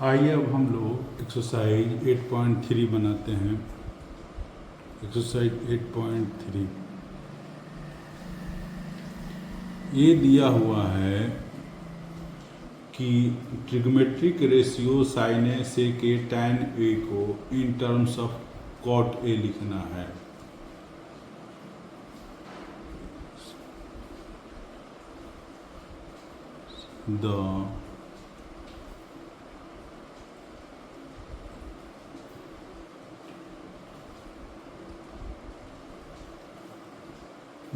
आइए अब हम लोग एक्सरसाइज 8.3 बनाते हैं। एक्सरसाइज 8.3 ये दिया हुआ है कि trigonometric ratio sine A sec A tan A को in terms of cot A लिखना है। The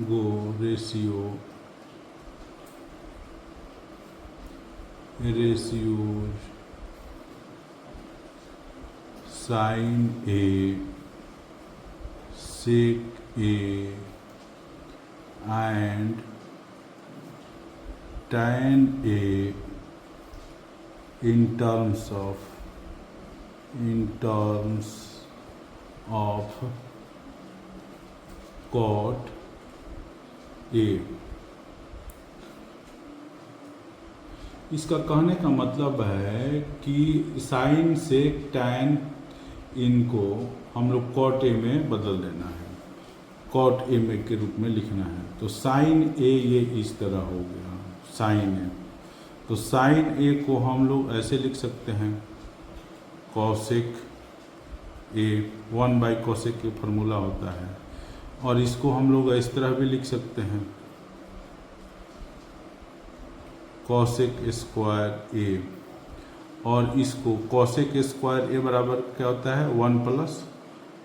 go ratio sin A sec A and tan A in terms of cot A। इसका कहने का मतलब है कि साइन सेक टैन इनको हम लोग कॉट ए में बदल देना है, कॉट ए में के रूप में लिखना है। तो साइन ए ये इस तरह हो गया साइन ए। तो साइन ए को हम लोग ऐसे लिख सकते हैं, कॉसेक ए 1/कोसेक के फॉर्मूला होता है। और इसको हम लोग इस तरह भी लिख सकते हैं, कॉसेक स्क्वायर ए। और इसको कॉसेक स्क्वायर ए बराबर क्या होता है 1 +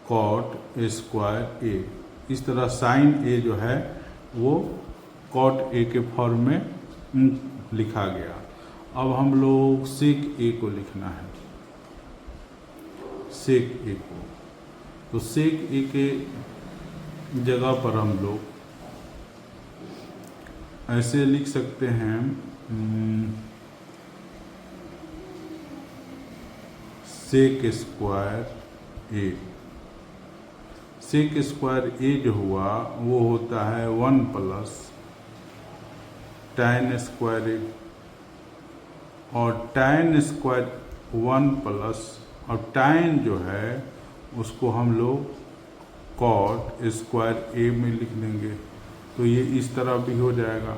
कॉट स्क्वायर ए। इस तरह साइन ए जो है वो कॉट ए के फॉर्म में लिखा गया। अब हम लोग सेक ए को लिखना है, सेक ए को। तो सेक ए के जगह पर हम लोग ऐसे लिख सकते हैं, सेक स्क्वायर ए। सेक स्क्वायर ए जो हुआ वो होता है 1 + टैन स्क्वायर ए। और टैन स्क्वायर 1 + और टैन जो है उसको हम लोग कॉट स्क्वायर ए में लिख देंगे। तो ये इस तरह भी हो जाएगा,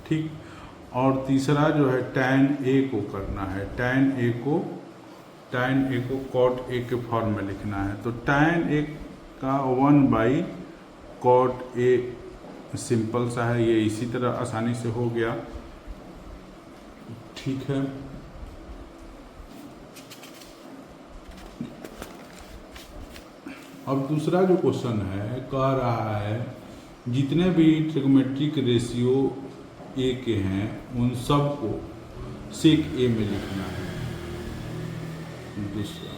ठीक। और तीसरा जो है टैन ए को करना है, टैन ए को कॉट ए के फॉर्म में लिखना है। तो टैन ए का 1/कॉट ए सिंपल सा है, ये इसी तरह आसानी से हो गया, ठीक है। अब दूसरा जो क्वेश्चन है कह रहा है जितने भी ट्रिग्मेट्रिक रेशियो ए के हैं उन सब को सेक ए में लिखना है। दूसरा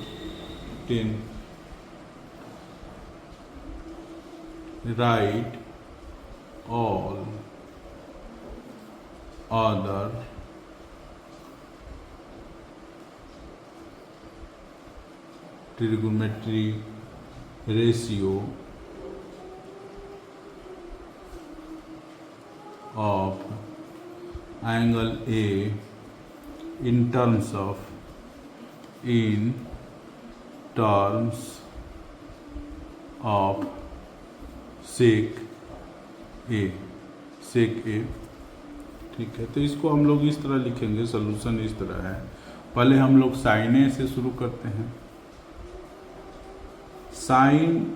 10 write all other trigonometry ratio of angle A in terms of sec A, ठीक है। तो इसको हम लोग इस तरह लिखेंगे, सॉल्यूशन इस तरह है। पहले हम लोग साइन ए से शुरू करते हैं। साइन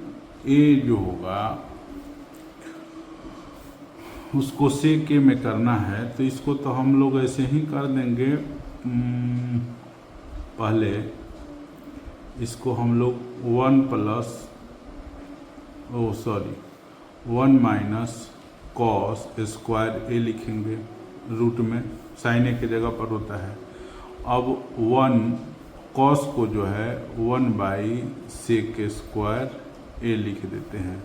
ए जो होगा उसको सेक ए में करना है। तो इसको तो हम लोग ऐसे ही कर देंगे, पहले इसको हम लोग 1 कॉस स्क्वायर ए लिखेंगे, रूट में साइन ए के जगह पर होता है। अब 1 कॉस को जो है 1/सेक स्क्वायर ए लिख देते हैं,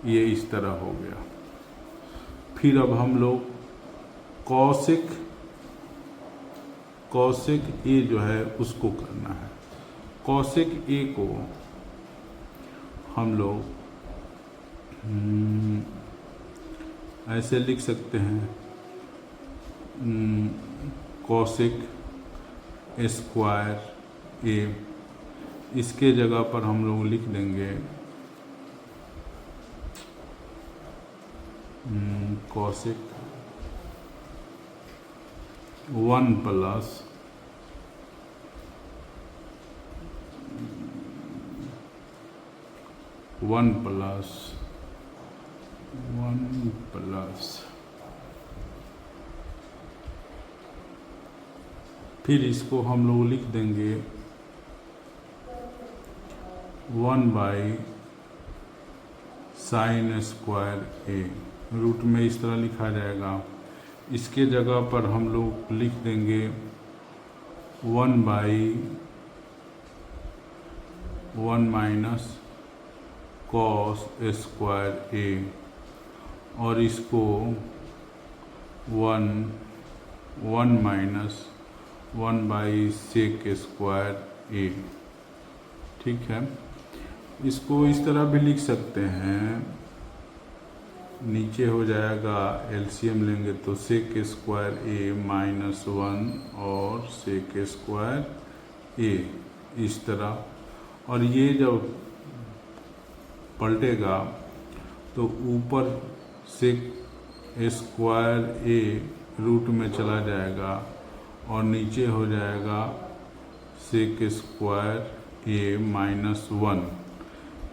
ये इस तरह हो गया। फिर अब हम लोग कॉसेक ए जो है उसको करना है। कॉसेक ए को हम लोग ऐसे लिख सकते हैं, कॉसेक स्क्वायर ए, इसके जगह पर हम लोग लिख देंगे कॉसेक 1 प्लस वन प्लस फिर इसको हम लोग लिख देंगे 1/sin स्क्वायर ए, रूट में इस तरह लिखा जाएगा। इसके जगह पर हम लोग लिख देंगे 1/1 माइनस कॉस स्क्वायर ए, और इसको 1 माइनस 1/सेक स्क्वायर ए। ठीक है, इसको इस तरह भी लिख सकते हैं, नीचे हो जाएगा एलसीएम लेंगे तो सेक स्क्वायर ए माइनस 1 और सेक स्क्वायर ए, इस तरह। और ये जब पलटेगा तो ऊपर सेक स्क्वायर ए रूट में चला जाएगा और नीचे हो जाएगा सेक स्क्वायर ए माइनस 1,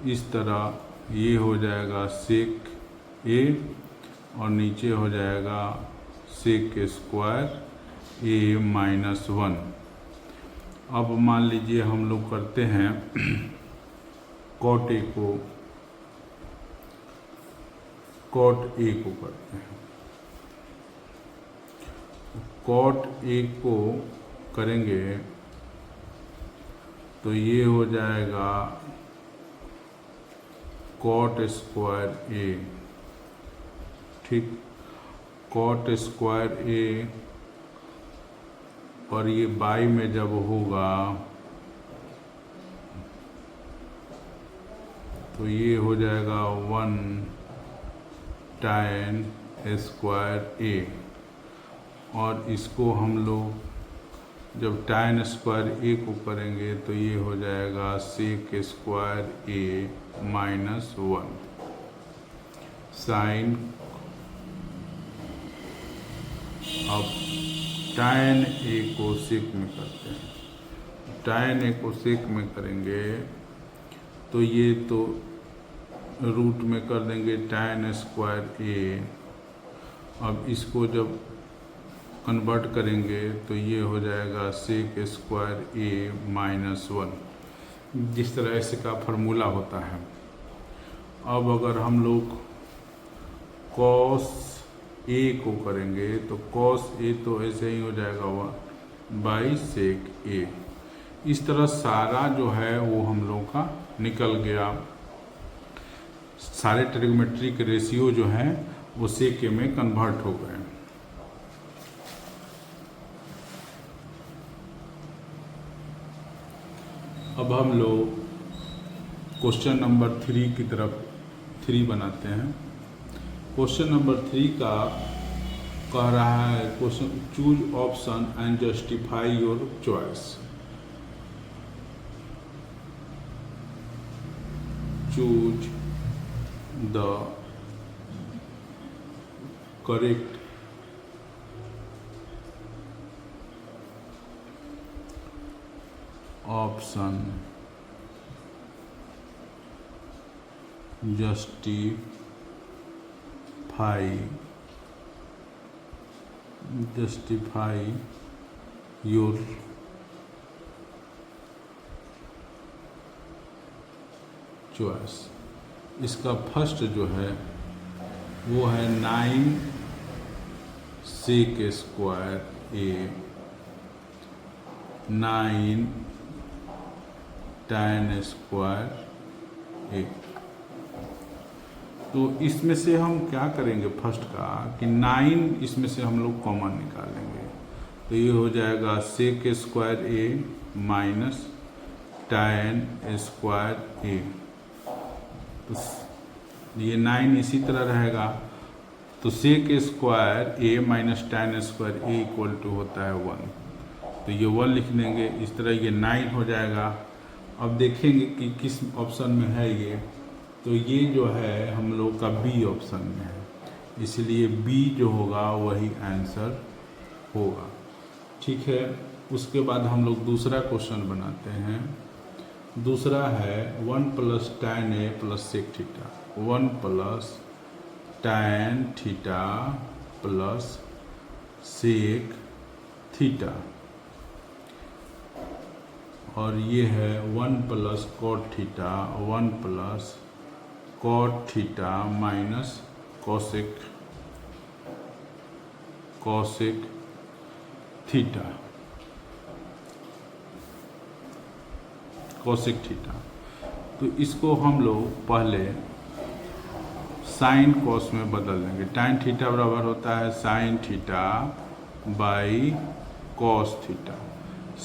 इस तरह ये हो जाएगा सेक ए और नीचे हो जाएगा सेक स्क्वायर ए माइनस 1। अब मान लीजिए हम लोग करते हैं कॉट ए को करते हैं। कॉट ए को करेंगे तो ये हो जाएगा कॉट स्क्वायर ए। ठीक, कॉट स्क्वायर ए और ये बाई में जब होगा तो ये हो जाएगा 1 tan स्क्वायर ए, और इसको हम लोग जब tan स्क्वायर ए को करेंगे तो ये हो जाएगा sec square A minus 1 sign. अब tan ए को सेक में करते हैं, tan ए को सेक में करेंगे तो ये तो रूट में कर देंगे tan स्क्वायर ए। अब इसको जब कन्वर्ट करेंगे तो ये हो जाएगा सेक स्क्वायर ए माइनस 1, जिस तरह ऐसे का फार्मूला होता है। अब अगर हम लोग कॉस ए को करेंगे तो कॉस ए तो ऐसे ही हो जाएगा 1/सेक ए। इस तरह सारा जो है वो हम लोग का निकल गया, सारे ट्रिग्नोमेट्रिक रेशियो जो हैं वो सेक ए में कन्वर्ट हो गए। अब हम लोग क्वेश्चन नंबर 3 की तरफ 3 बनाते हैं। क्वेश्चन नंबर 3 का कह रहा है question choose option and justify your choice. Choose the correct option, justify your choice. इसका फर्स्ट जो है वो है 9 सेक square A 9 tan square A. तो इसमें से हम क्या करेंगे फर्स्ट का कि 9 इसमें से हम लोग कॉमन निकालेंगे तो ये हो जाएगा sec square A minus tan square A. तो ये 9 इसी तरह रहेगा तो sec square A minus tan square A equal to होता है 1। तो ये 1 लिख देंगे। इस तरह ये 9 हो जाएगा। अब देखेंगे कि किस ऑप्शन में है ये, तो ये जो है हम लोग का बी ऑप्शन में है, इसलिए बी जो होगा वही आंसर होगा। ठीक है, उसके बाद हम लोग दूसरा क्वेश्चन बनाते हैं। दूसरा है 1 + tan A + sec theta, 1 + tan theta + sec theta, और ये है 1 + cot theta, 1 + cot theta minus cosec theta, cosec theta. तो इसको हम लोग पहले साइन कॉस में बदल देंगे। tan थीटा बराबर होता है sin theta by cos theta,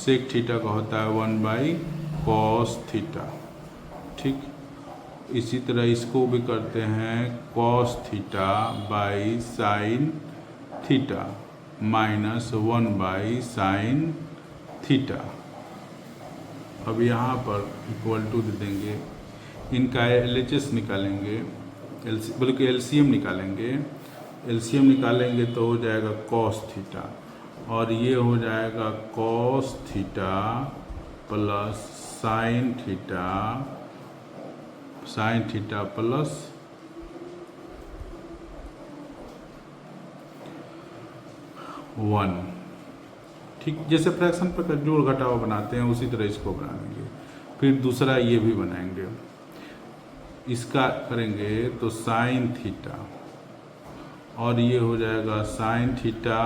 sec theta का होता है 1/cos थीटा। ठीक, इसी तरह इसको भी करते हैं cos theta by sin theta minus 1/sin theta. अब यहाँ पर इक्वल टू दे देंगे, इनका LHS निकालेंगे, बल्कि LCM निकालेंगे। LCM निकालेंगे तो हो जाएगा cos थीटा, और ये हो जाएगा cos theta plus sin theta plus one. ठीक, जैसे फ्रैक्शन पर जोड़ घटाव बनाते हैं उसी तरह इसको बनाएंगे। फिर दूसरा ये भी बनाएंगे, इसका करेंगे तो sin थीटा, और ये हो जाएगा sin theta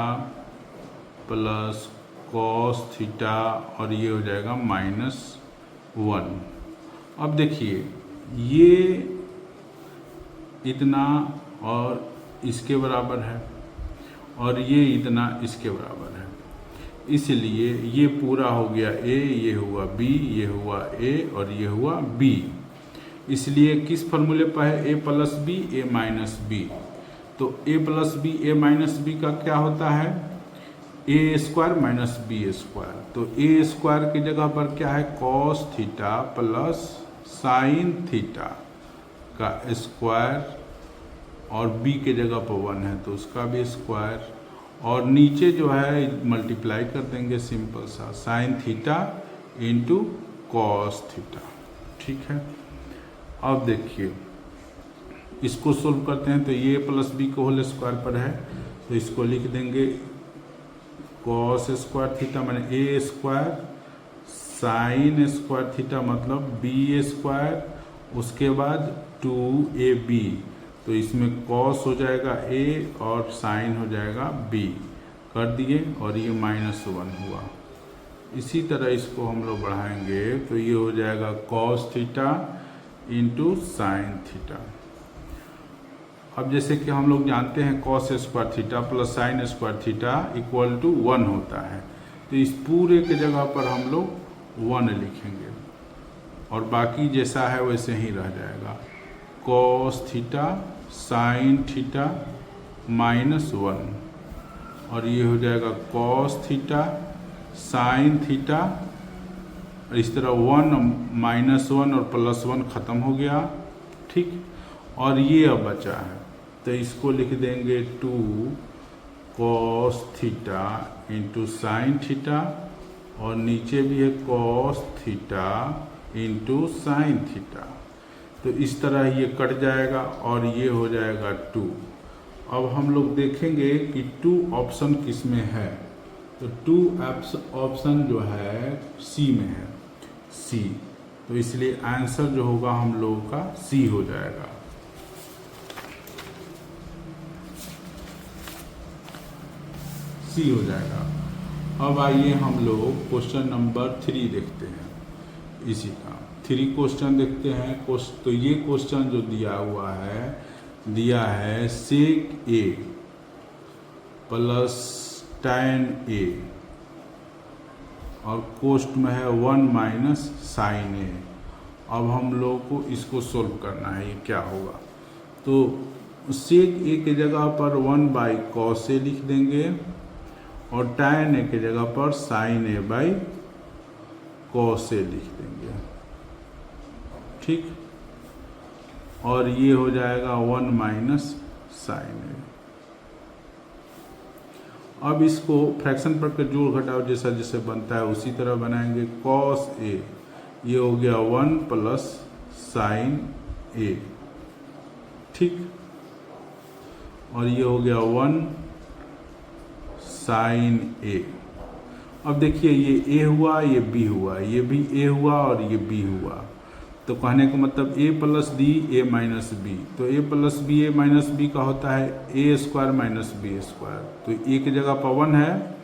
plus cos theta, और ये हो जाएगा -1। अब देखिए ये इतना और इसके बराबर है, और ये इतना इसके बराबर है, इसलिए ये पूरा हो गया A, ये हुआ B, ये हुआ A और ये हुआ B। इसलिए किस फॉर्मूले पर है A + B A - B, तो A + B A - B का क्या होता है A² - B²। तो A² की जगह पर क्या है cos theta plus sin theta का स्क्वायर, और B के जगह पर 1 है तो उसका भी स्क्वायर, और नीचे जो है मल्टीप्लाई कर देंगे सिंपल सा sin theta into cos theta. ठीक है, अब देखिए इसको सोल्व करते हैं तो ये + B को होल स्क्वायर पर है, तो इसको लिख देंगे cos² थीटा माने A² sin² थीटा मतलब B², उसके बाद 2AB, तो इसमें cos हो जाएगा A और sin हो जाएगा B, कर दिए, और ये -1 हुआ। इसी तरह इसको हम लोग बढ़ाएंगे तो ये हो जाएगा cos theta into sin theta. अब जैसे कि हम लोग जानते हैं cos² theta plus sin² theta equal to 1 होता है, तो इस पूरे के जगह पर हम लोग 1 लिखेंगे, और बाकी जैसा है वैसे ही रह जाएगा cos थीटा sin थीटा -1, और ये हो जाएगा cos थीटा sin थीटा, इस तरह 1 -1 और +1 ख़त्म हो गया। ठीक, और ये अब बचा है तो इसको लिख देंगे 2 cos theta into sin theta, और नीचे भी है cos theta into sin theta, तो इस तरह ये कट जाएगा और ये हो जाएगा 2। अब हम लोग देखेंगे कि 2 ऑप्शन किस में है, तो 2 ऑप्शन जो है C में है, C, तो इसलिए आंसर जो होगा हम लोगों का C हो जाएगा। C हो जाएगा। अब आइए हम लोग क्वेश्चन नंबर 3 देखते हैं। इसी का 3 क्वेश्चन देखते हैं। तो ये क्वेश्चन जो दिया है sec A plus tan A, और कोष्ट में है 1 - sin A। अब हम लोग को इसको सोल्व करना है, ये क्या होगा, तो sec A के जगह पर 1/cos A लिख देंगे, और tan a के जगह पर sin a by cos a लिख देंगे, ठीक। और ये हो जाएगा 1 माइनस sin a। अब इसको फ्रैक्शन पर के जोड़ घटाव जैसा जैसे बनता है उसी तरह बनाएंगे। cos a ये हो गया 1 प्लस sin a, ठीक। और ये हो गया 1 sin a। अब देखिए ये a हुआ, ये b हुआ, ये भी a हुआ और ये b हुआ, तो कहने का मतलब a plus b a minus b, तो a plus b a minus b का होता है a square minus b square. तो a की जगह पर 1 है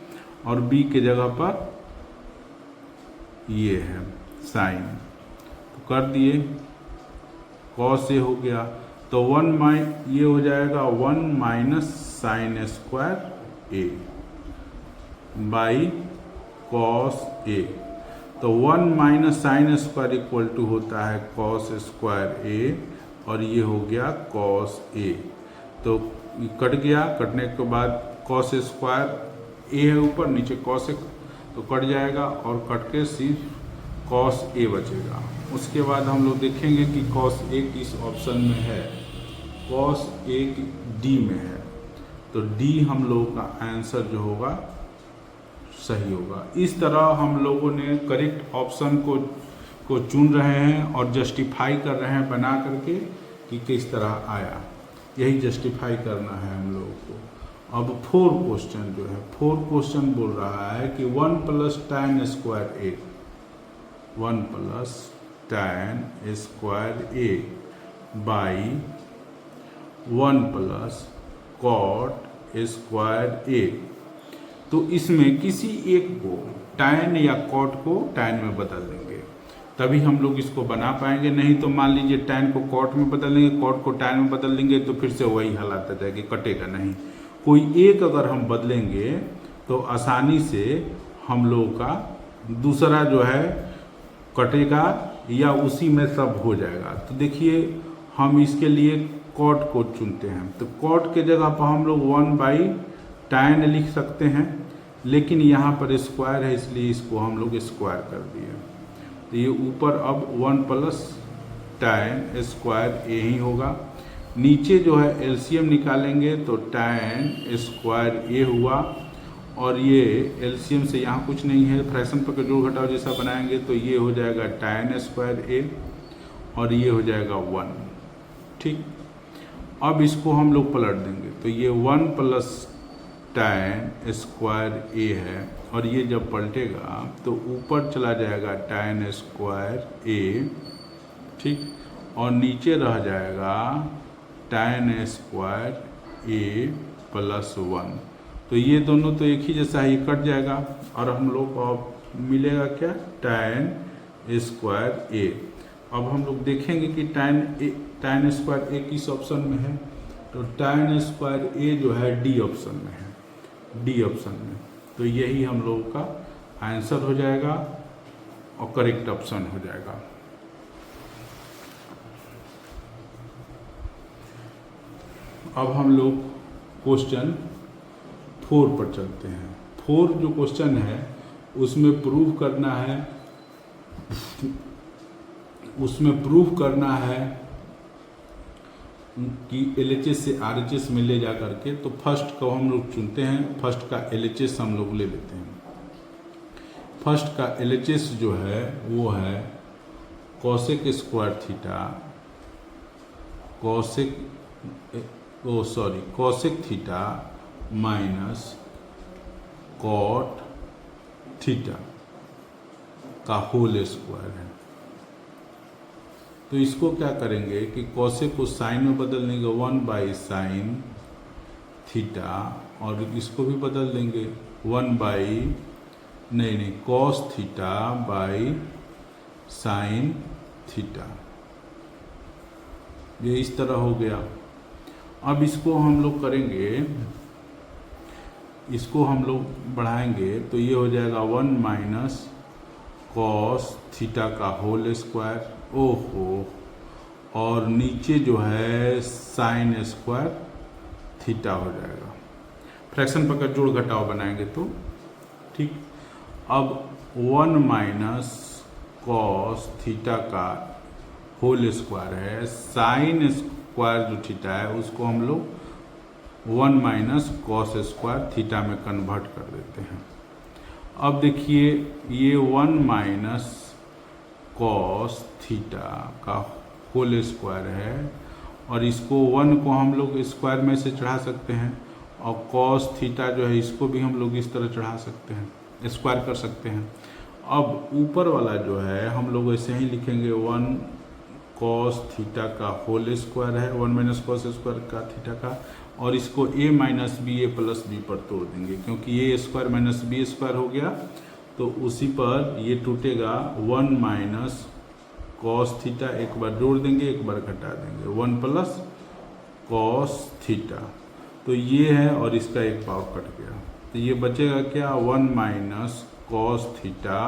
और b की जगह पर ये है साइन, तो कर दिए। cos a हो गया तो ये हो जाएगा 1 minus sine square a by cos a। तो 1 minus sine square equal to होता है cos स्क्वायर a और ये हो गया cos a। तो कट गया, कटने के बाद cos स्क्वायर a है ऊपर, नीचे cos a, तो कट जाएगा और कट के सिर्फ cos a बचेगा। उसके बाद हम लोग देखेंगे कि cos a किस ऑप्शन में है। cos a D में है, तो D हम लोगों का आंसर जो होगा सही होगा। इस तरह हम लोगों ने करेक्ट ऑप्शन को चुन रहे हैं और जस्टिफाई कर रहे हैं बना करके कि किस तरह आया, यही जस्टिफाई करना है हम लोगों को। अब 4 क्वेश्चन जो है, 4 क्वेश्चन बोल रहा है कि 1 plus tan square a, 1 plus tan square a by 1 plus cot square a। तो इसमें किसी एक को tan या cot को tan में बदल देंगे, तभी हम लोग इसको बना पाएंगे। नहीं तो मान लीजिए tan को cot में बदल देंगे, cot को tan में बदल देंगे, तो फिर से वही हालत आ जाएगी, कटेगा नहीं। कोई एक अगर हम बदलेंगे तो आसानी से हम लोगों का दूसरा जो है कटेगा या उसी में सब हो जाएगा। तो देखिए हम इसके लिए cot को चुनते हैं, तो cot के जगह पर हम लोग 1 बाई tan लिख सकते हैं, लेकिन यहाँ पर स्क्वायर है इसलिए इसको हम लोग स्क्वायर कर दिए। तो ये ऊपर अब 1 प्लस tan स्क्वायर a ही होगा। नीचे जो है एलसीएम निकालेंगे तो tan स्क्वायर a हुआ, और ये एलसीएम से यहाँ कुछ नहीं है, फ्रैक्शन पर जोड़ घटाव जैसा बनाएंगे तो ये हो जाएगा tan स्क्वायर a और ये हो जाएगा 1, ठीक। अब इसको हम लोग पलट देंगे तो ये 1 प्लस tan स्क्वायर a है, और ये जब पलटेगा तो ऊपर चला जाएगा tan स्क्वायर a, ठीक। और नीचे रह जाएगा tan स्क्वायर a प्लस 1। तो ये दोनों तो एक ही जैसा ही कट जाएगा और हम लोग को अब मिलेगा क्या, tan स्क्वायर a। अब हम लोग देखेंगे कि tan स्क्वायर a किस ऑप्शन में है, तो tan स्क्वायर a जो है D ऑप्शन में है, D ऑप्शन में। तो यही हम लोगों का आंसर हो जाएगा और करेक्ट ऑप्शन हो जाएगा। अब हम लोग क्वेश्चन 4 पर चलते हैं। 4 जो क्वेश्चन है उसमें प्रूव करना है कि LHS से RHS में ले जा करके, तो फर्स्ट को हम लोग चुनते हैं, फर्स्ट का LHS हम लोग ले लेते हैं। फर्स्ट का LHS जो है वो है cosec square theta, cosec theta minus cot theta का होल स्क्वायर है। तो इसको क्या करेंगे कि कोसेक को साइन में बदल देंगे 1 बाई साइन थीटा, और इसको भी बदल देंगे 1 by cos theta by sine theta. ये इस तरह हो गया। अब इसको हम लोग करेंगे, इसको हम लोग बढ़ाएंगे तो ये हो जाएगा 1 माइनस कॉस थीटा का होल स्क्वायर, ओहो, और नीचे जो है साइन स्क्वायर थीटा हो जाएगा। फ्रैक्शन पर जोड़ घटाव बनाएंगे तो ठीक। अब 1 माइनस कॉस थीटा का होल स्क्वायर है, साइन स्क्वायर जो थीटा है उसको हम लोग 1 माइनस कॉस स्क्वायर थीटा में कन्वर्ट कर देते हैं। अब देखिए ये 1 माइनस कॉस थीटा का होल स्क्वायर है और इसको 1 को हम लोग स्क्वायर में से चढ़ा सकते हैं और कॉस थीटा जो है इसको भी हम लोग इस तरह चढ़ा सकते हैं, स्क्वायर कर सकते हैं। अब ऊपर वाला जो है हम लोग ऐसे ही लिखेंगे 1 कॉस थीटा का होल स्क्वायर है, 1 माइनस कॉस स्क्वायर का थीटा का, और इसको a minus B A plus B पर तोड़ देंगे क्योंकि a square minus B square हो गया तो उसी पर ये टूटेगा 1 माइनस कॉस थीटा, एक बार जोड़ देंगे एक बार घटा देंगे, 1 प्लस कॉस थीटा, तो ये है और इसका एक पाव कट गया तो ये बचेगा क्या 1 minus cos theta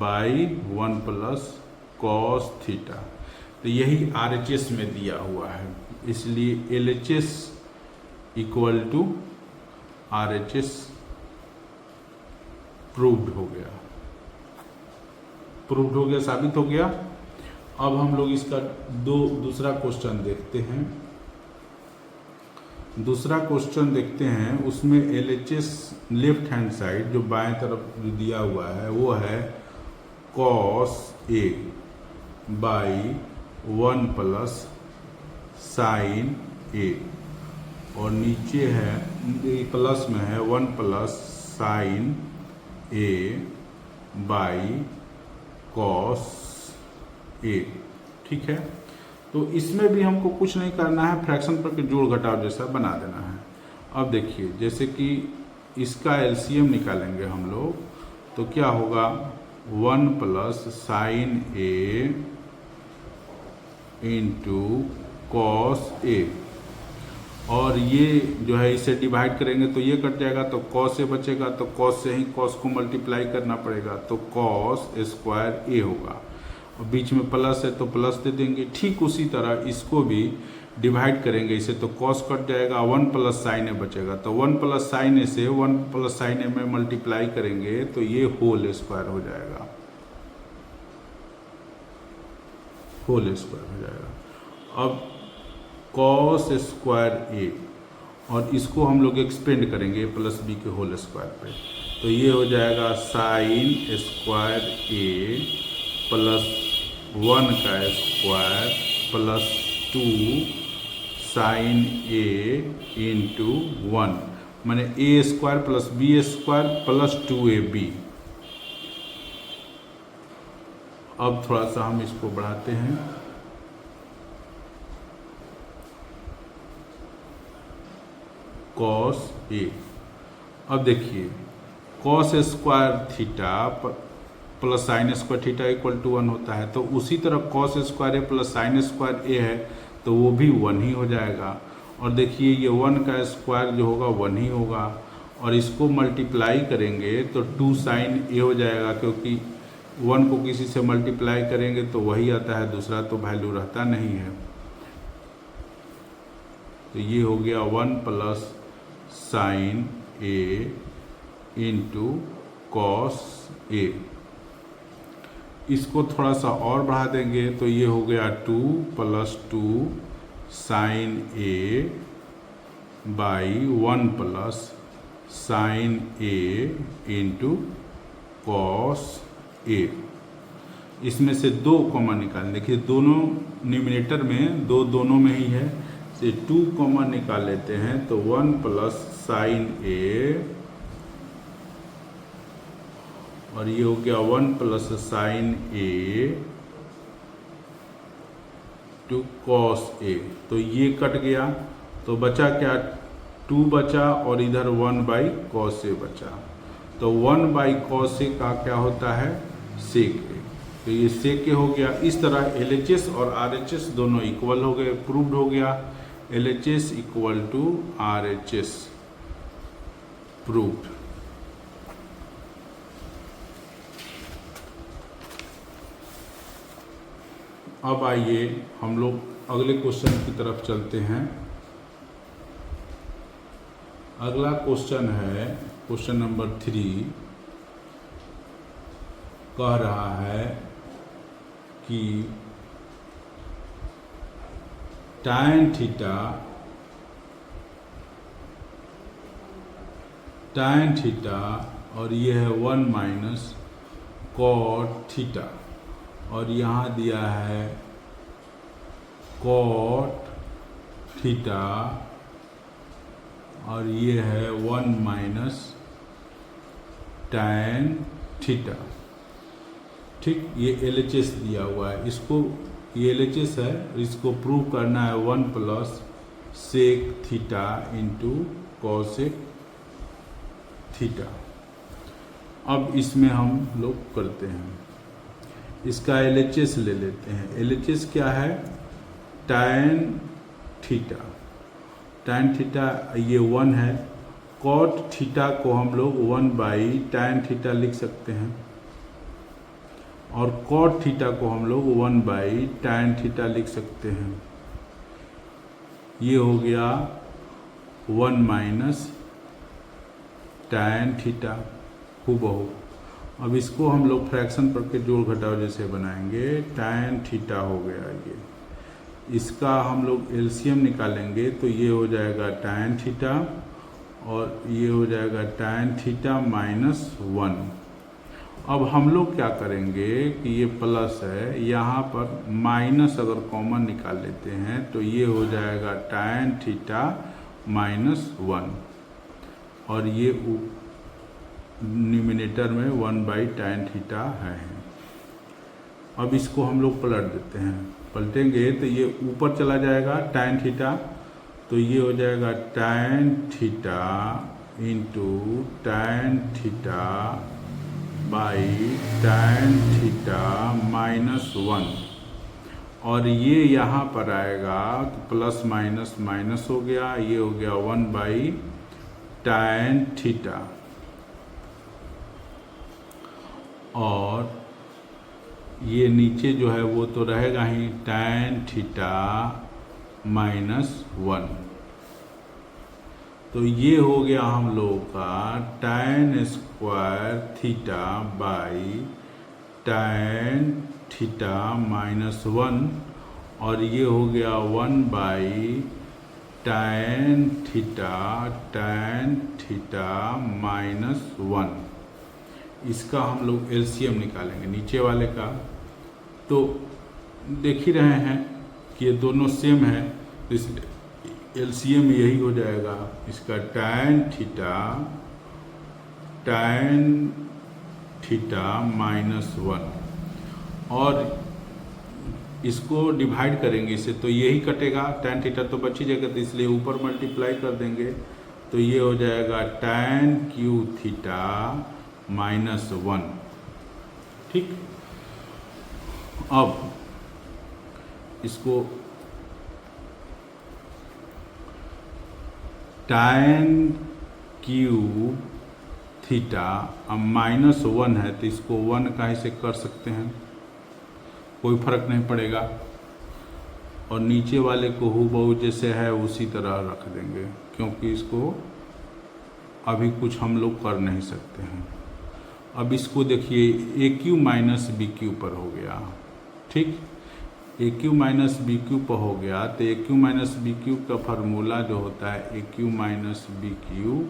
by 1 plus cos theta. तो यही RHS में दिया हुआ है, इसलिए LHS equal to RHS proved हो गया, साबित हो गया। अब हम लोग इसका दूसरा क्वेश्चन देखते हैं। दूसरा क्वेश्चन देखते हैं, उसमें LHS लेफ्ट हैंड साइड जो बाएं तरफ जो दिया हुआ है वो है cos A by 1 plus sign A और नीचे है प्लस में है 1 plus sign A by cos A, ठीक है। तो इसमें भी हमको कुछ नहीं करना है, फ्रैक्शन पर के जोड़ घटाव जैसा बना देना है। अब देखिए जैसे कि इसका LCM निकालेंगे हम लोग तो क्या होगा 1 plus sign A into cos A, और ये जो है इसे डिवाइड करेंगे तो ये कट जाएगा तो कॉस से बचेगा तो कॉस से ही कॉस को मल्टीप्लाई करना पड़ेगा तो कॉस स्क्वायर A होगा और बीच में प्लस है तो प्लस दे देंगे। ठीक उसी तरह इसको भी डिवाइड करेंगे इसे तो कॉस कट जाएगा, 1 प्लस साइन ए बचेगा तो 1 प्लस साइन ए से 1 प्लस साइन ए में मल्टीप्लाई करेंगे तो ये होल स्क्वायर हो जाएगा, होल स्क्वायर हो जाएगा। अब कॉस स्क्वायर ए और इसको हम लोग एक्सपेंड करेंगे प्लस बी के होल स्क्वायर पे तो ये हो जाएगा साइन स्क्वायर ए प्लस 1 का square plus 2 sine A into 1, माने A square plus B square plus 2ab। अब थोड़ा सा हम इसको बढ़ाते हैं, कॉस ए। अब देखिए cos square theta plus sine square theta equal to 1 होता है तो उसी तरह cos square A plus sine square A है तो वो भी 1 ही हो जाएगा। और देखिए ये 1 का स्क्वायर जो होगा 1 ही होगा और इसको मल्टीप्लाई करेंगे तो 2 साइन ए हो जाएगा क्योंकि 1 को किसी से मल्टीप्लाई करेंगे तो वही आता है, दूसरा तो वैल्यू रहता नहीं है। तो ये हो गया 1 plus sine A into cos ए। इसको थोड़ा सा और बढ़ा देंगे तो ये हो गया 2 plus 2 sine A by 1 plus sine A into cos A. इसमें से 2 कॉमन निकालें, देखिए दोनों न्यूमिनेटर में दोनों में ही है, से 2 कॉमन निकाल लेते हैं तो 1 प्लस साइन ए और ये हो गया 1 plus sine A two cos A. तो ये कट गया तो बचा क्या 2 बचा और इधर 1 बाई कॉस ए बचा तो 1 बाई कॉस ए का क्या होता है सेक ए। तो ये सेक ए हो गया। इस तरह LHS और RHS दोनों इक्वल हो गए, प्रूव्ड हो गया। LHS equal to RHS proved. अब आइए हम लोग अगले क्वेश्चन की तरफ चलते हैं। अगला क्वेश्चन है क्वेश्चन नंबर 3, कह रहा है कि tan थीटा और ये है 1 माइनस cot थीटा, और यहाँ दिया है cot थीटा और ये है 1 माइनस tan थीटा। ठीक, ये LHS दिया हुआ है, इसको ये LHS है, इसको प्रूव करना है 1 plus sec theta into cosec theta. अब इसमें हम लोग करते हैं, इसका LHS ले लेते हैं। LHS क्या है? tan थीटा, tan थीटा ये 1 है, cot थीटा को हम लोग 1 बाई tan थीटा लिख सकते हैं, और cot थीटा को हम लोग 1 बाई tan थीटा लिख सकते हैं। ये हो गया 1 माइनस tan थीटा हूबहू। अब इसको हम लोग फ्रैक्शन पर के जोड़ घटाव जैसे बनाएंगे, tan थीटा हो गया ये, इसका हम लोग एलसीएम निकालेंगे तो ये हो जाएगा tan थीटा और ये हो जाएगा tan थीटा माइनस 1। अब हम लोग क्या करेंगे कि ये प्लस है, यहाँ पर माइनस अगर कॉमन निकाल लेते हैं तो ये हो जाएगा tan थीटा माइनस 1, और ये न्यूमिनेटर में 1 बाई tan थीटा है। अब इसको हम लोग पलट देते हैं, पलटेंगे तो ये ऊपर चला जाएगा tan थीटा, तो ये हो जाएगा tan theta into tan theta by tan theta minus 1, और ये यहाँ पर आएगा तो प्लस माइनस माइनस हो गया, ये हो गया 1 बाई tan थीटा, और ये नीचे जो है वो तो रहेगा ही tan थीटा माइनस 1। तो ये हो गया हम लोगों का tan square theta by tan theta minus 1, और ये हो गया 1 बाई tan थीटा माइनस 1। इसका हम लोग एलसीएम निकालेंगे नीचे वाले का, तो देख ही रहे हैं कि ये दोनों सेम है, तो इस एलसीएम यही हो जाएगा इसका tan थीटा माइनस 1, और इसको डिवाइड करेंगे इससे तो यही कटेगा, tan थीटा तो बच ही जाएगा, तो इसलिए ऊपर मल्टीप्लाई कर देंगे तो ये हो जाएगा tan क्यू थीटा माइनस 1। ठीक, अब इसको tan क्यूब थीटा, अब माइनस 1 है तो इसको 1 का ऐसे कर सकते हैं, कोई फर्क नहीं पड़ेगा, और नीचे वाले को हूबहू जैसे है उसी तरह रख देंगे, क्योंकि इसको अभी कुछ हम लोग कर नहीं सकते हैं। अब इसको देखिए A cube minus B cube पर हो गया। ठीक, A cube minus B cube पर हो गया, तो A cube minus B cube का फार्मूला जो होता है A cube minus B cube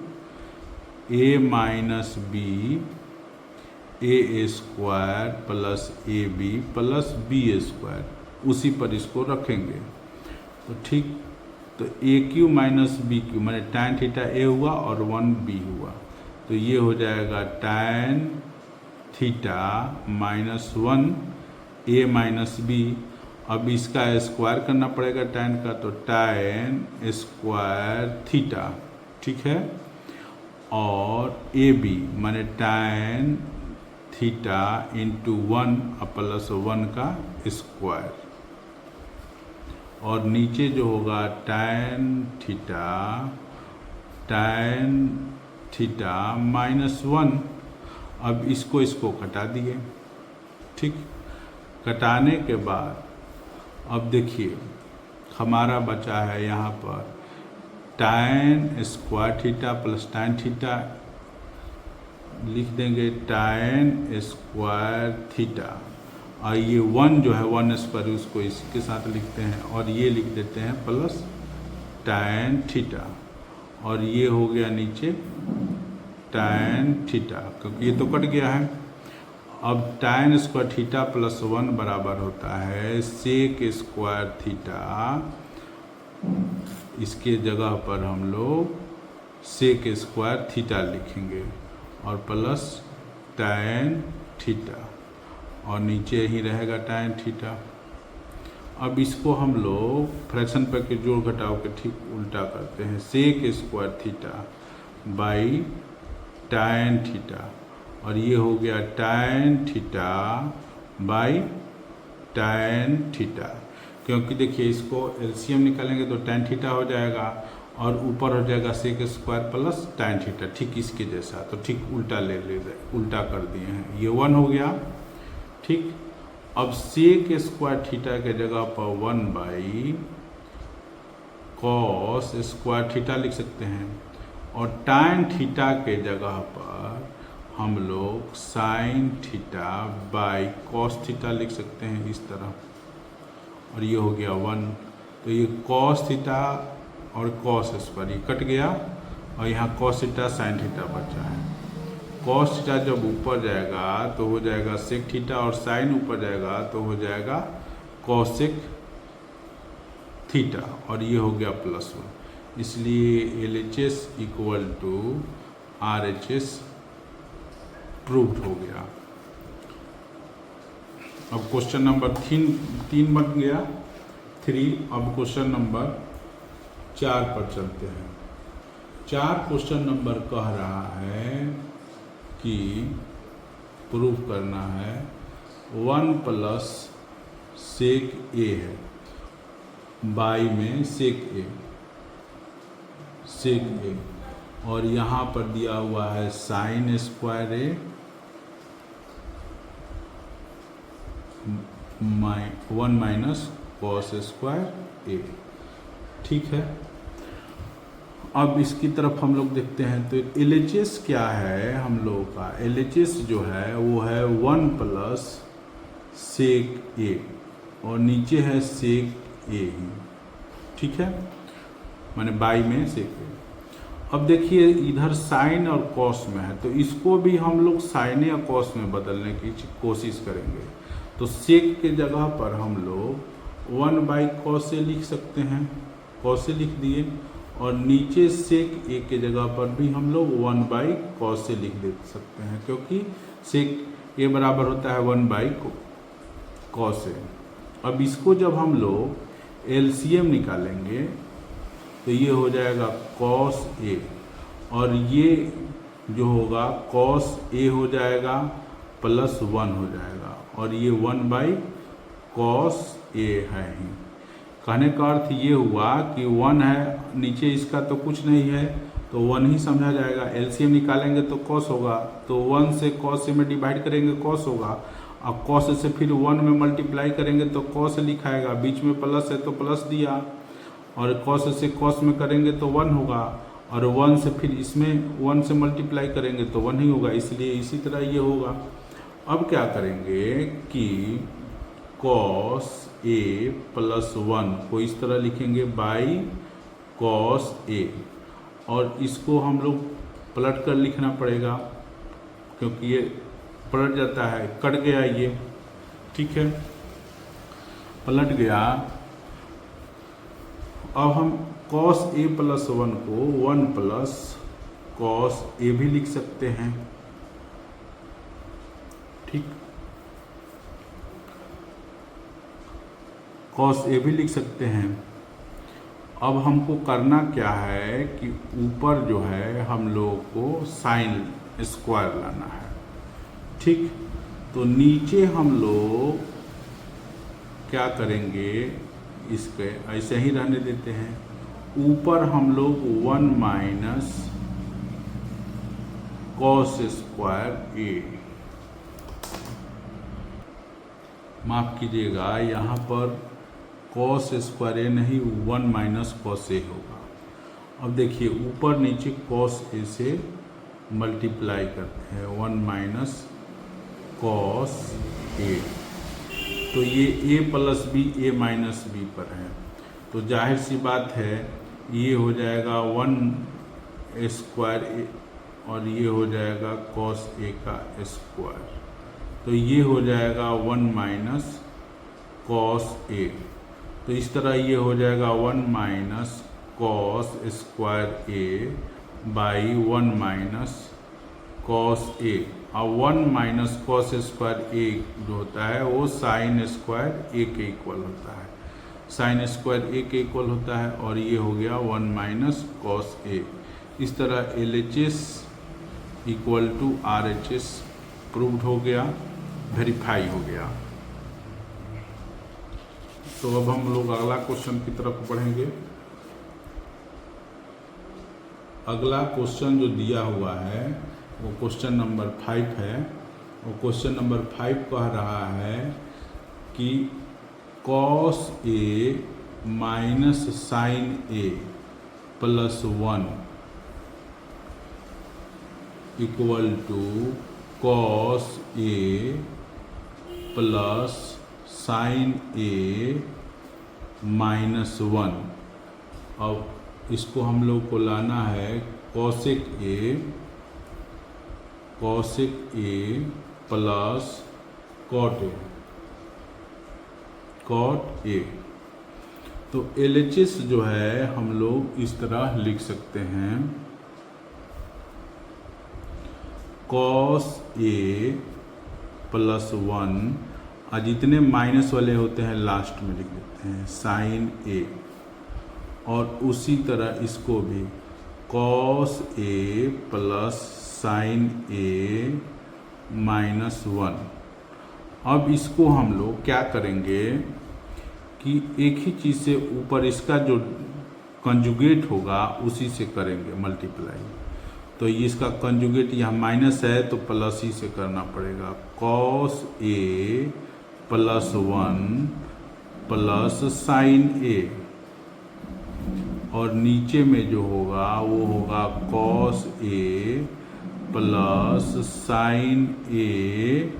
A minus B A square plus A B plus B square, उसी पर इसको रखेंगे। तो ठीक, तो A cube minus B cube मैंने tan थीटा ए हुआ और 1 बी हुआ, तो ये हो जाएगा tan थीटा माइनस 1 ए माइनस बी। अब इसका स्क्वायर करना पड़ेगा tan का, तो tan स्क्वायर थीटा, ठीक है, और ए बी माने tan थीटा इंटू 1 प्लस 1 का स्क्वायर, और नीचे जो होगा tan थीटा माइनस 1। अब इसको कटा दिए। ठीक, कटाने के बाद अब देखिए हमारा बचा है यहाँ पर tan square theta plus tan theta लिख देंगे, tan स्क्वायर थीटा, और ये 1 जो है 1 स्क्वायर उसको इसके साथ लिखते हैं और ये लिख देते हैं प्लस tan थीटा, और ये हो गया नीचे tan थीटा क्योंकि ये तो कट गया है। अब tan स्क्वायर थीटा प्लस 1 बराबर होता है सेक स्क्वायर थीटा, इसके जगह पर हम लोग सेक स्क्वायर थीटा लिखेंगे और प्लस tan थीटा, और नीचे ही रहेगा tan थीटा। अब इसको हम लोग फ्रैक्शन पर के जोड़ घटाव के ठीक उल्टा करते हैं, sec square theta by tan theta, और ये हो गया tan theta by tan theta, क्योंकि देखिए इसको एलसीएम निकालेंगे तो tan थीटा हो जाएगा और ऊपर हो जाएगा sec square plus tan theta, ठीक इसके जैसा, तो ठीक उल्टा उल्टा कर दिए हैं, ये 1 हो गया। ठीक, अब सेक स्क्वायर थीटा के जगह पर 1 बाई कॉस स्क्वायर थीटा लिख सकते हैं, और tan थीटा के जगह पर हम लोग sine theta by cos theta लिख सकते हैं इस तरह, और ये हो गया 1। तो ये कॉस थीटा और कॉस स्क्वायर ये कट गया, और यहाँ कॉस थीटा साइन थीटा बचा है। कॉस थीटा जब ऊपर जाएगा तो हो जाएगा सेक थीटा, और साइन ऊपर जाएगा तो हो जाएगा कॉसेक थीटा, और ये हो गया प्लस 1। इसलिए LHS equal to RHS proved हो गया। अब क्वेश्चन नंबर 3 बन गया 3। अब क्वेश्चन नंबर 4 पर चलते हैं। 4 क्वेश्चन नंबर कह रहा है कि प्रूव करना है 1 प्लस सेक ए है, बाई में सेक ए, और यहाँ पर दिया हुआ है sign square A 1 minus cos square ए। ठीक है, अब इसकी तरफ हम लोग देखते हैं तो LHS क्या है हम लोगों का, LHS जो है वो है 1 प्लस सेक ए, और नीचे है सेक ए ही। ठीक है, माने बाई में सेक ए। अब देखिए इधर साइन और कॉस में है, तो इसको भी हम लोग साइन या कॉस में बदलने की कोशिश करेंगे। तो सेक के जगह पर हम लोग 1 बाई कॉस ए लिख सकते हैं, कॉस ए लिख दिए, और नीचे सेक ए के जगह पर भी हम लोग 1 बाई कॉस ए लिख दे सकते हैं, क्योंकि सेक ए बराबर होता है 1 बाई कॉस ए। अब इसको जब हम लोग एलसीएम निकालेंगे तो ये हो जाएगा कॉस ए, और ये जो होगा कॉस ए हो जाएगा प्लस 1 हो जाएगा, और ये 1 बाई कॉस ए है ही। कहने का अर्थ ये हुआ कि 1 है, नीचे इसका तो कुछ नहीं है तो 1 ही समझा जाएगा। एलसीएम निकालेंगे तो कॉस होगा, तो 1 से कॉस ए में डिवाइड करेंगे कॉस होगा, अब कॉस से फिर 1 में मल्टीप्लाई करेंगे तो कॉस लिखाएगा, बीच में प्लस है तो प्लस दिया, और कॉस से कॉस में करेंगे तो 1 होगा, और 1 से फिर इसमें 1 से मल्टीप्लाई करेंगे तो 1 ही होगा, इसलिए इसी तरह ये होगा। अब क्या करेंगे कि कॉस ए प्लस 1 को इस तरह लिखेंगे बाई कॉस ए, और इसको हम लोग पलट कर लिखना पड़ेगा क्योंकि ये पलट जाता है, कट गया ये। ठीक है, पलट गया। अब हम कॉस ए प्लस 1 को 1 प्लस कॉस ए भी लिख सकते हैं। ठीक, कॉस ए भी लिख सकते हैं। अब हमको करना क्या है कि ऊपर जो है हम लोगों को साइन स्क्वायर लाना है। ठीक, तो नीचे हम लोग क्या करेंगे, इसके ऐसे ही रहने देते हैं। ऊपर हम लोग 1 माइनस कॉस स्क्वायर ए, माफ कीजिएगा यहाँ पर कॉस स्क्वायर ए नहीं 1 माइनस कॉस ए होगा। अब देखिए ऊपर नीचे कॉस ए से मल्टीप्लाई करते हैं, 1 माइनस कॉस ए, तो ये ए प्लस बी ए माइनस बी पर है, तो जाहिर सी बात है ये हो जाएगा 1 स्क्वायर ए और ये हो जाएगा कॉस ए का स्क्वायर, तो ये हो जाएगा 1 माइनस कॉस ए। तो इस तरह ये हो जाएगा 1 minus cos square A by 1 minus cos A. और 1 माइनस कॉस स्क्वायर ए जो होता है वो साइन स्क्वायर ए के इक्वल होता है, साइन स्क्वायर ए के इक्वल होता है, और ये हो गया 1 माइनस कॉस ए। इस तरह LHS equal to RHS proved हो गया, वेरीफाई हो गया। तो अब हम लोग अगला क्वेश्चन की तरफ बढ़ेंगे। अगला क्वेश्चन जो दिया हुआ है वो क्वेश्चन नंबर 5 है। वो क्वेश्चन नंबर 5 कह रहा है कि cos A minus sine A plus 1 equal to cos A plus sine A minus 1। अब इसको हम लोग को लाना है cosec A plus cot A. तो LHS जो है हम लोग इस तरह लिख सकते हैं, कॉस ए प्लस 1, और जितने माइनस वाले होते हैं लास्ट में लिख देते हैं साइन ए, और उसी तरह इसको भी cos A plus sine A minus 1। अब इसको हम लोग क्या करेंगे कि एक ही चीज़ से ऊपर इसका जो कंजुगेट होगा उसी से करेंगे मल्टीप्लाई। तो इसका कंजुगेट यहाँ माइनस है तो प्लस ही से करना पड़ेगा, cos A plus 1 plus sine A, और नीचे में जो होगा वो होगा cos A plus sine A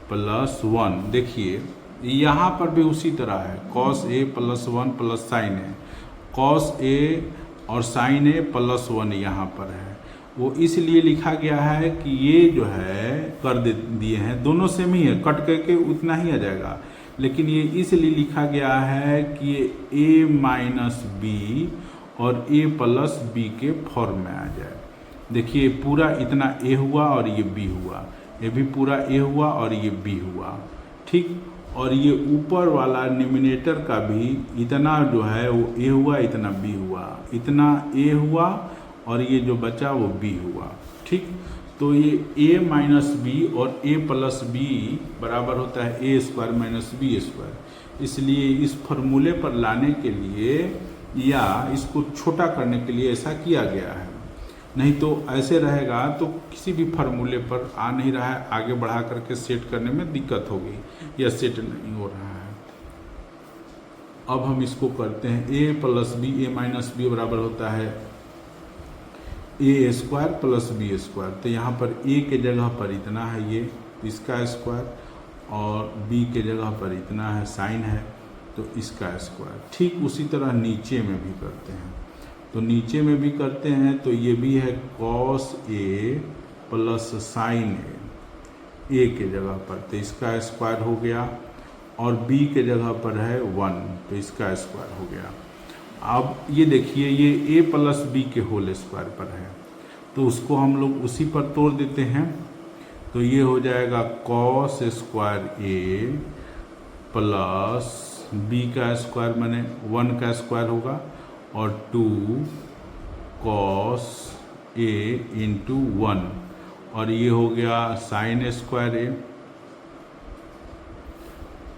plus 1। देखिए यहाँ पर भी उसी तरह है, cos A plus 1 plus sine A, cos A और साइन ए प्लस 1 यहाँ पर है। वो इसलिए लिखा गया है कि ये जो है कर दे दिए हैं, दोनों सेम ही है, कट करके उतना ही आ जाएगा, लेकिन ये इसलिए लिखा गया है कि ये ए माइनस बी और ए प्लस बी के फॉर्म में आ जाए। देखिए पूरा इतना ए हुआ और ये बी हुआ, ये भी पूरा ए हुआ और ये बी हुआ, ठीक। और ये ऊपर वाला निमिनेटर का भी इतना जो है वो ए हुआ, इतना बी हुआ, इतना ए हुआ, और ये जो बचा वो बी हुआ, ठीक। तो ये ए माइनस बी और ए प्लस बी बराबर होता है ए स्क्वायर माइनस बी स्क्वायर। इसलिए इस फॉर्मूले पर लाने के लिए या इसको छोटा करने के लिए ऐसा किया गया है, नहीं तो ऐसे रहेगा तो किसी भी फार्मूले पर आ नहीं रहा है, आगे बढ़ा करके सेट करने में दिक्कत होगी या सेट नहीं हो रहा है। अब हम इसको करते हैं, ए प्लस बी ए माइनस बी बराबर होता है ए स्क्वायर प्लस बी स्क्वायर। तो यहाँ पर ए के जगह पर इतना है ये इसका स्क्वायर, और बी के जगह पर इतना है साइन है तो इसका स्क्वायर। ठीक उसी तरह नीचे में भी करते हैं, तो नीचे में भी करते हैं तो ये भी है कॉस ए प्लस साइन ए के जगह पर, तो इसका स्क्वायर हो गया, और बी के जगह पर है 1 तो इसका स्क्वायर हो गया। अब ये देखिए ये ए प्लस बी के होल स्क्वायर पर है, तो उसको हम लोग उसी पर तोड़ देते हैं, तो ये हो जाएगा cos square A plus B का स्क्वायर माने 1 का स्क्वायर होगा, और 2 कॉस ए इंटू 1, और ये हो गया साइन स्क्वायर ए।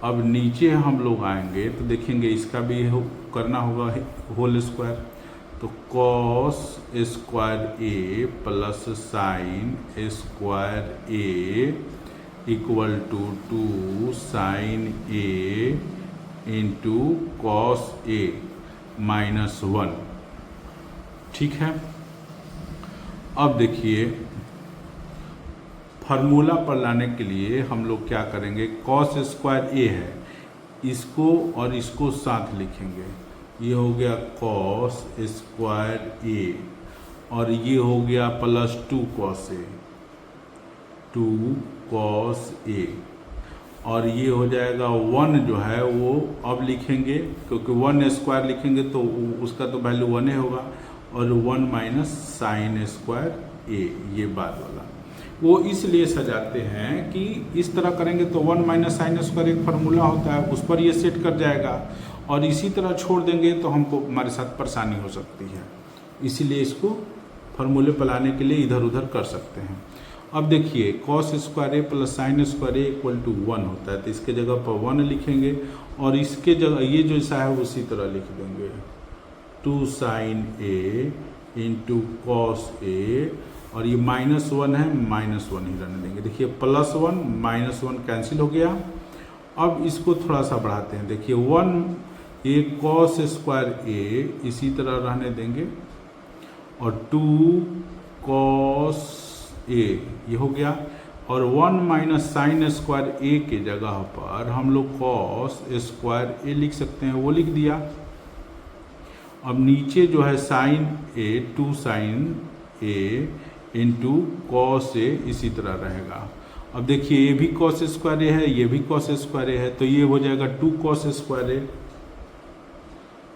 अब नीचे हम लोग आएंगे तो देखेंगे इसका भी करना होगा होल स्क्वायर, तो cos square A plus sine square A equal to 2 sine A into cos A minus 1। ठीक है। अब देखिए फार्मूला पर लाने के लिए हम लोग क्या करेंगे, कॉस स्क्वायर ए है, इसको और इसको साथ लिखेंगे। ये हो गया कॉस स्क्वायर ए और ये हो गया plus 2 cos A, 2 cos A, और ये हो जाएगा 1 जो है वो अब लिखेंगे, क्योंकि 1 स्क्वायर लिखेंगे तो उसका तो वैल्यू 1 ही होगा, और 1 माइनस साइन स्क्वायर ए, ये बाद वाला वो इसलिए सजाते हैं कि इस तरह करेंगे तो 1 माइनस साइन स्क्वायर एक फार्मूला होता है, उस पर ये सेट कर जाएगा, और इसी तरह छोड़ देंगे तो हमको हमारे साथ परेशानी हो सकती है, इसीलिए इसको फार्मूले पर लाने के लिए इधर उधर कर सकते हैं। अब देखिए cos square A plus sine square A equal to 1 होता है, तो इसके जगह पर 1 लिखेंगे, और इसके जगह ये जो ऐसा है उसी तरह लिख देंगे 2 sine A into cos A, और ये -1 है, -1 ही रहने देंगे। देखिए +1 -1 कैंसिल हो गया। अब इसको थोड़ा सा बढ़ाते हैं, देखिए 1 ये कॉस स्क्वायर ए इसी तरह रहने देंगे, और 2 कॉस ए ये हो गया, और 1 माइनस साइन स्क्वायर ए के जगह पर हम लोग कॉस स्क्वायर ए लिख सकते हैं, वो लिख दिया। अब नीचे जो है sine A 2 sine A into cos ए इसी तरह रहेगा। अब देखिए ये भी कॉस स्क्वायर ए है, ये भी कॉस स्क्वायर ए है, तो ये हो जाएगा 2 कॉस स्क्वायर ए,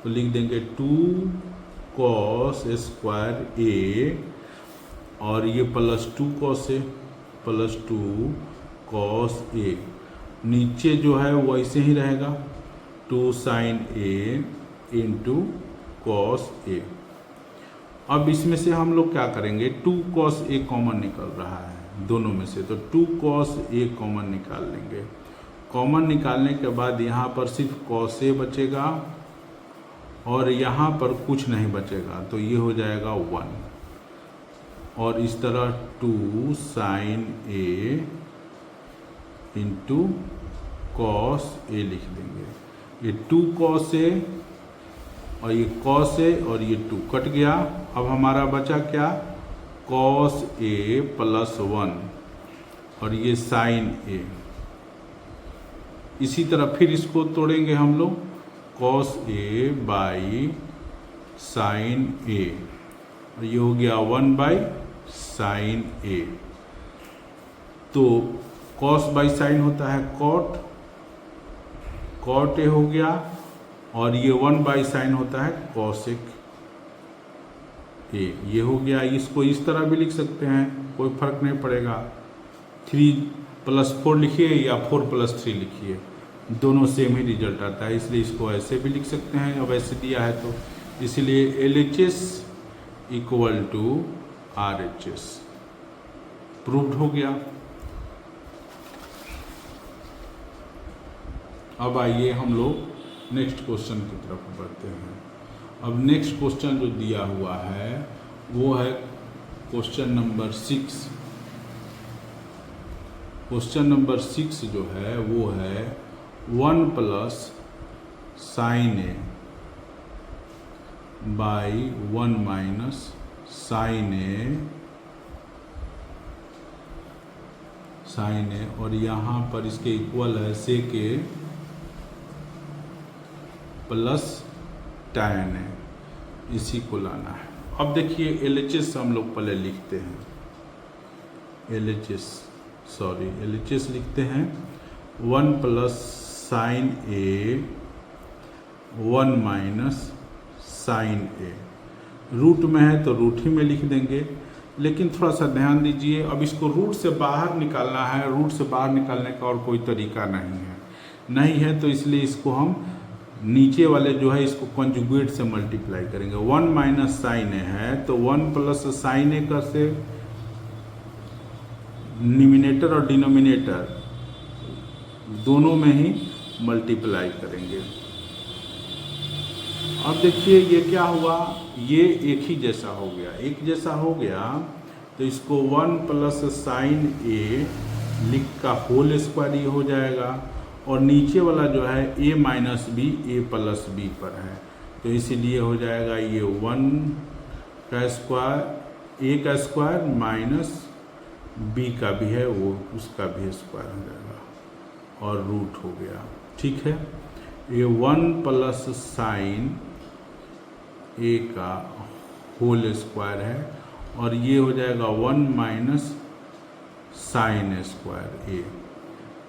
तो लिख देंगे 2 कॉस स्क्वायर ए, और ये +2 कॉस ए +2 कॉस ए, नीचे जो है वैसे ही रहेगा 2 sine A into cos A. अब इसमें से हम लोग क्या करेंगे, 2 कॉस ए कॉमन निकल रहा है दोनों में से, तो 2 कॉस ए कॉमन निकाल लेंगे। कॉमन निकालने के बाद यहाँ पर सिर्फ कॉस ए बचेगा और यहाँ पर कुछ नहीं बचेगा, तो ये हो जाएगा 1, और इस तरह 2 साइन ए इंटू कॉस ए लिख देंगे। ये 2 कॉस ए और ये कॉस ए और ये 2 कट गया। अब हमारा बचा क्या, कॉस ए +1 और ये साइन ए। इसी तरह फिर इसको तोड़ेंगे हम लोग, cos A by sine A, और ये हो गया 1 बाई साइन ए। तो कॉस बाई साइन होता है कॉट, कॉट ए हो गया, और ये 1 बाई साइन होता है कॉसेक ए, ये हो गया। इसको इस तरह भी लिख सकते हैं, कोई फर्क नहीं पड़ेगा, 3 + 4 लिखिए या 4 + 3 लिखिए, दोनों सेम ही रिजल्ट आता है, इसलिए इसको ऐसे भी लिख सकते हैं। अब ऐसे दिया है तो इसलिए LHS equal to RHS proved हो गया। अब आइए हम लोग नेक्स्ट क्वेश्चन की तरफ बढ़ते हैं। अब नेक्स्ट क्वेश्चन जो दिया हुआ है वो है क्वेश्चन नंबर 6। क्वेश्चन नंबर 6 जो है वो है 1 + sine A by 1 minus sine A, और यहाँ पर इसके इक्वल है सेक ए प्लस tan ए, इसी को लाना है। अब देखिए LHS हम लोग पहले लिखते हैं, LHS लिखते हैं 1 + साइन ए 1 माइनस साइन ए, रूट में है तो रूट ही में लिख देंगे, लेकिन थोड़ा सा ध्यान दीजिए, अब इसको रूट से बाहर निकालना है, रूट से बाहर निकालने का और कोई तरीका नहीं है, तो इसलिए इसको हम नीचे वाले जो है इसको कंजुगेट से मल्टीप्लाई करेंगे। 1 माइनस साइन ए है तो 1 + साइन ए का से न्यूमिनेटर और डिनोमिनेटर दोनों में ही मल्टीप्लाई करेंगे। अब देखिए ये क्या हुआ, ये एक ही जैसा हो गया, एक जैसा हो गया तो इसको 1 + साइन ए लिख का होल स्क्वायर ये हो जाएगा, और नीचे वाला जो है a - b a + b पर है, तो इसीलिए हो जाएगा ये 1 का स्क्वायर, ए का स्क्वायर माइनस बी का भी है वो, उसका भी स्क्वायर हो जाएगा और रूट हो गया। ठीक है, ये 1 प्लस साइन ए का होल स्क्वायर है और ये हो जाएगा 1 माइनस साइन स्क्वायर ए।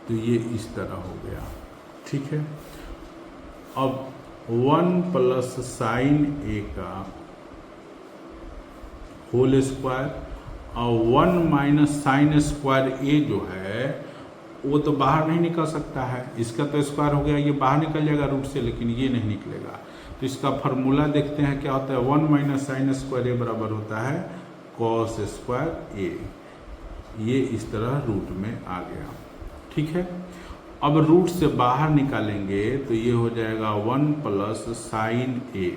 तो ये इस तरह हो गया। ठीक है, अब 1 प्लस साइन ए का होल स्क्वायर और 1 माइनस साइन स्क्वायर ए जो है वो तो बाहर नहीं निकल सकता है, इसका तो स्क्वायर हो गया, ये बाहर निकल जाएगा रूट से, लेकिन ये नहीं निकलेगा। तो इसका फार्मूला देखते हैं क्या होता है। 1 माइनस साइन स्क्वायर ए बराबर होता है कॉस स्क्वायर ए। ये इस तरह रूट में आ गया। ठीक है, अब रूट से बाहर निकालेंगे तो ये हो जाएगा 1 प्लस साइन ए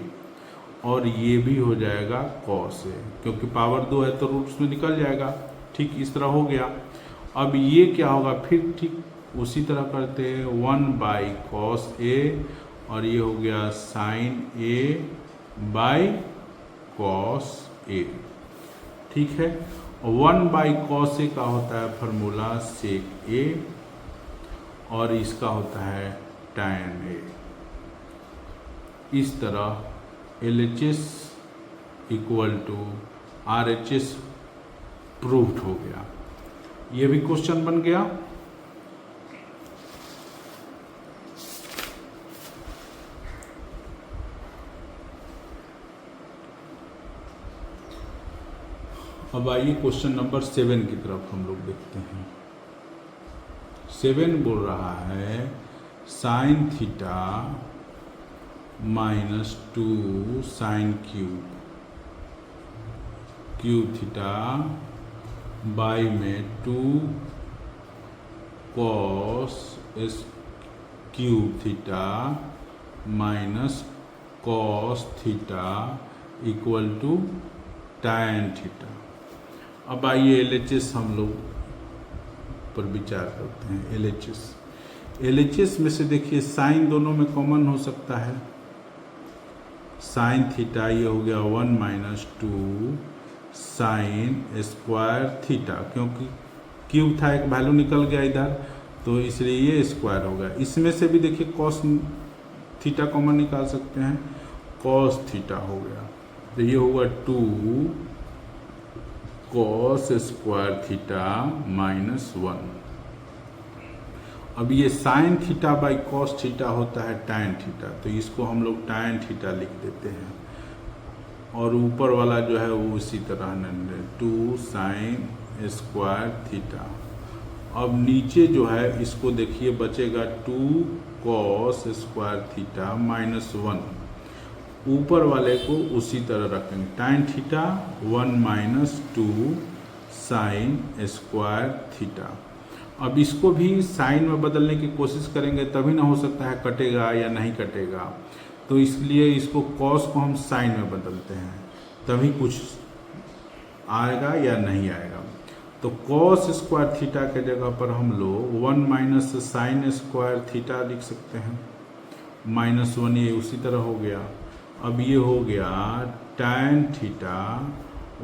और ये भी हो जाएगा कॉस ए, क्योंकि पावर 2 है तो रूट्स में निकल जाएगा। ठीक, इस तरह हो गया। अब ये क्या होगा, फिर ठीक उसी तरह करते हैं 1 बाई कॉस ए और ये हो गया sign A by cos A. ठीक है, 1 बाई कॉस ए का होता है फार्मूला सेक ए और इसका होता है टैन ए। इस तरह LHS equal to RHS proved हो गया। ये भी क्वेश्चन बन गया। अब आइए क्वेश्चन नंबर 7 की तरफ हम लोग देखते हैं। 7 बोल रहा है sine theta minus 2 sine cube theta by में 2 cos cube theta minus cos theta equal to tan theta. अब आइए LHS हम लोग पर विचार करते हैं। LHS में से देखिए साइन दोनों में कॉमन हो सकता है। साइन थीटा ये हो गया 1 माइनस 2 साइन स्क्वायर थीटा, क्योंकि क्यूब था एक वैल्यू निकल गया इधर तो इसलिए ये स्क्वायर हो गया। इसमें से भी देखिए कॉस थीटा कॉमन निकाल सकते हैं, कॉस थीटा हो गया तो ये होगा 2 कॉस स्क्वायर थीटा माइनस 1। अब ये sine theta by cos theta होता है टैन थीटा, तो इसको हम लोग टैन थीटा लिख देते हैं और ऊपर वाला जो है वो उसी तरह 2 साइन स्क्वायर थीटा। अब नीचे जो है इसको देखिए बचेगा 2 कॉस स्क्वायर थीटा माइनस 1। ऊपर वाले को उसी तरह रखेंगे tan theta 1 minus 2 sign square theta. अब इसको भी साइन में बदलने की कोशिश करेंगे तभी ना हो सकता है कटेगा या नहीं कटेगा, तो इसलिए इसको कॉस को हम साइन में बदलते हैं तभी कुछ आएगा या नहीं आएगा। तो कॉस स्क्वायर थीटा के जगह पर हम लोग 1 माइनस साइन स्क्वायर थीटा लिख सकते हैं, माइनस 1 ये उसी तरह हो गया। अब ये हो गया tan theta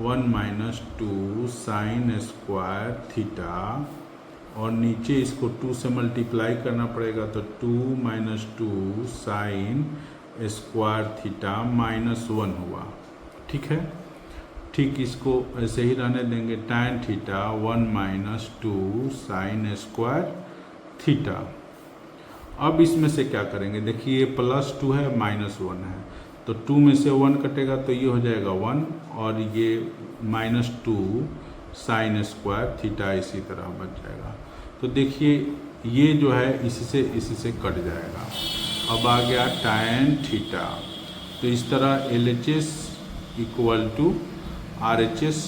1 minus 2 sign square theta और नीचे इसको 2 से मल्टीप्लाई करना पड़ेगा तो 2 minus 2 sign square theta minus 1 हुआ। ठीक है, ठीक इसको ऐसे ही रहने देंगे tan theta 1 minus 2 sign square theta. अब इसमें से क्या करेंगे, देखिए प्लस 2 है माइनस 1 है तो 2 में से 1 कटेगा तो ये हो जाएगा 1 और ये माइनस 2 साइन स्क्वायर थीटा इसी तरह बच जाएगा। तो देखिए ये जो है इसी से कट जाएगा। अब आ गया टैन थीटा, तो इस तरह LHS equal to RHS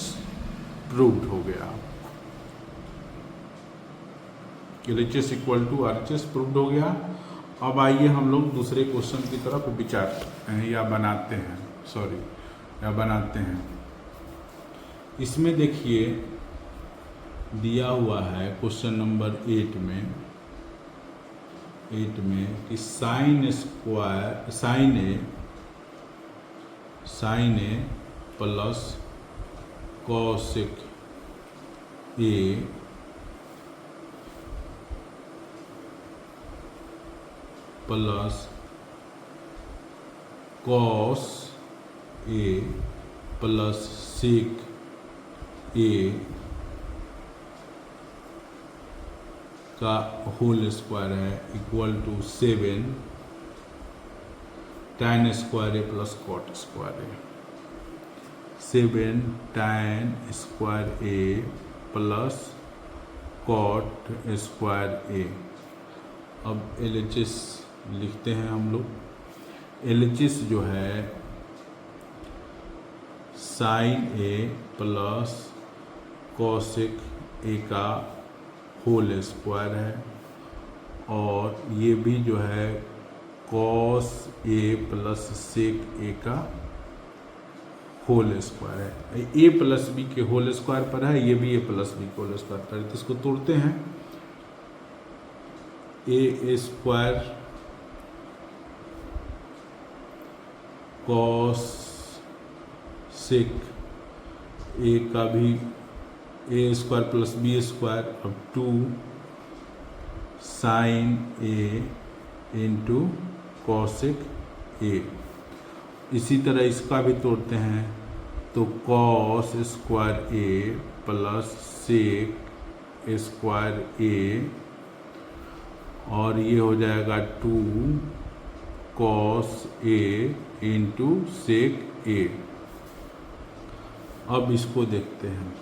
proved हो गया। LHS equal to RHS proved हो गया। अब आइए हम लोग दूसरे क्वेश्चन की तरफ विचार करते हैं या बनाते हैं। इसमें देखिए दिया हुआ है क्वेश्चन नंबर 8 में कि sine A plus cosec A plus cos A plus sec A का होल स्क्वायर है equal to 7 tan square A plus cot square A. 7 tan square A plus cot square A. अब LHS लिखते हैं हम लोग। LHS जो है sine A plus cosec A का होल स्क्वायर है और ये भी जो है cos A plus sec A का होल स्क्वायर है। ए प्लस बी के होल स्क्वायर पर है, ये भी ए प्लस बी के होल स्क्वायर पर है। तो इसको तोड़ते हैं। ए स्क्वायर कॉस सेक ए का भी A square plus B square, अब 2 sine A into cosec A. इसी तरह इसका भी तोड़ते हैं तो cos square A plus sec square A और ये हो जाएगा 2 कॉस ए इंटू सेक ए। अब इसको देखते हैं।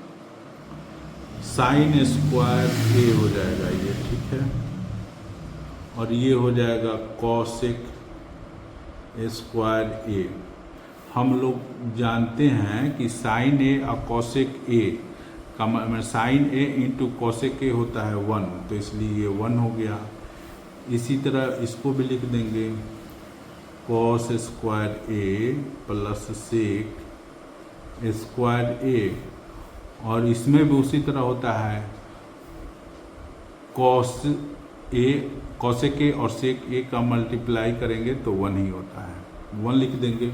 साइन स्क्वायर ए हो जाएगा ये, ठीक है, और ये हो जाएगा कॉसेक स्क्वायर ए। हम लोग जानते हैं कि साइन ए और कॉसेक ए का sine A into cosec A होता है 1, तो इसलिए ये 1 हो गया। इसी तरह इसको भी लिख देंगे cos square A plus sec square A, और इसमें भी उसी तरह होता है कॉस ए कॉसेक ए और सेक ए का मल्टीप्लाई करेंगे तो 1 ही होता है, 1 लिख देंगे।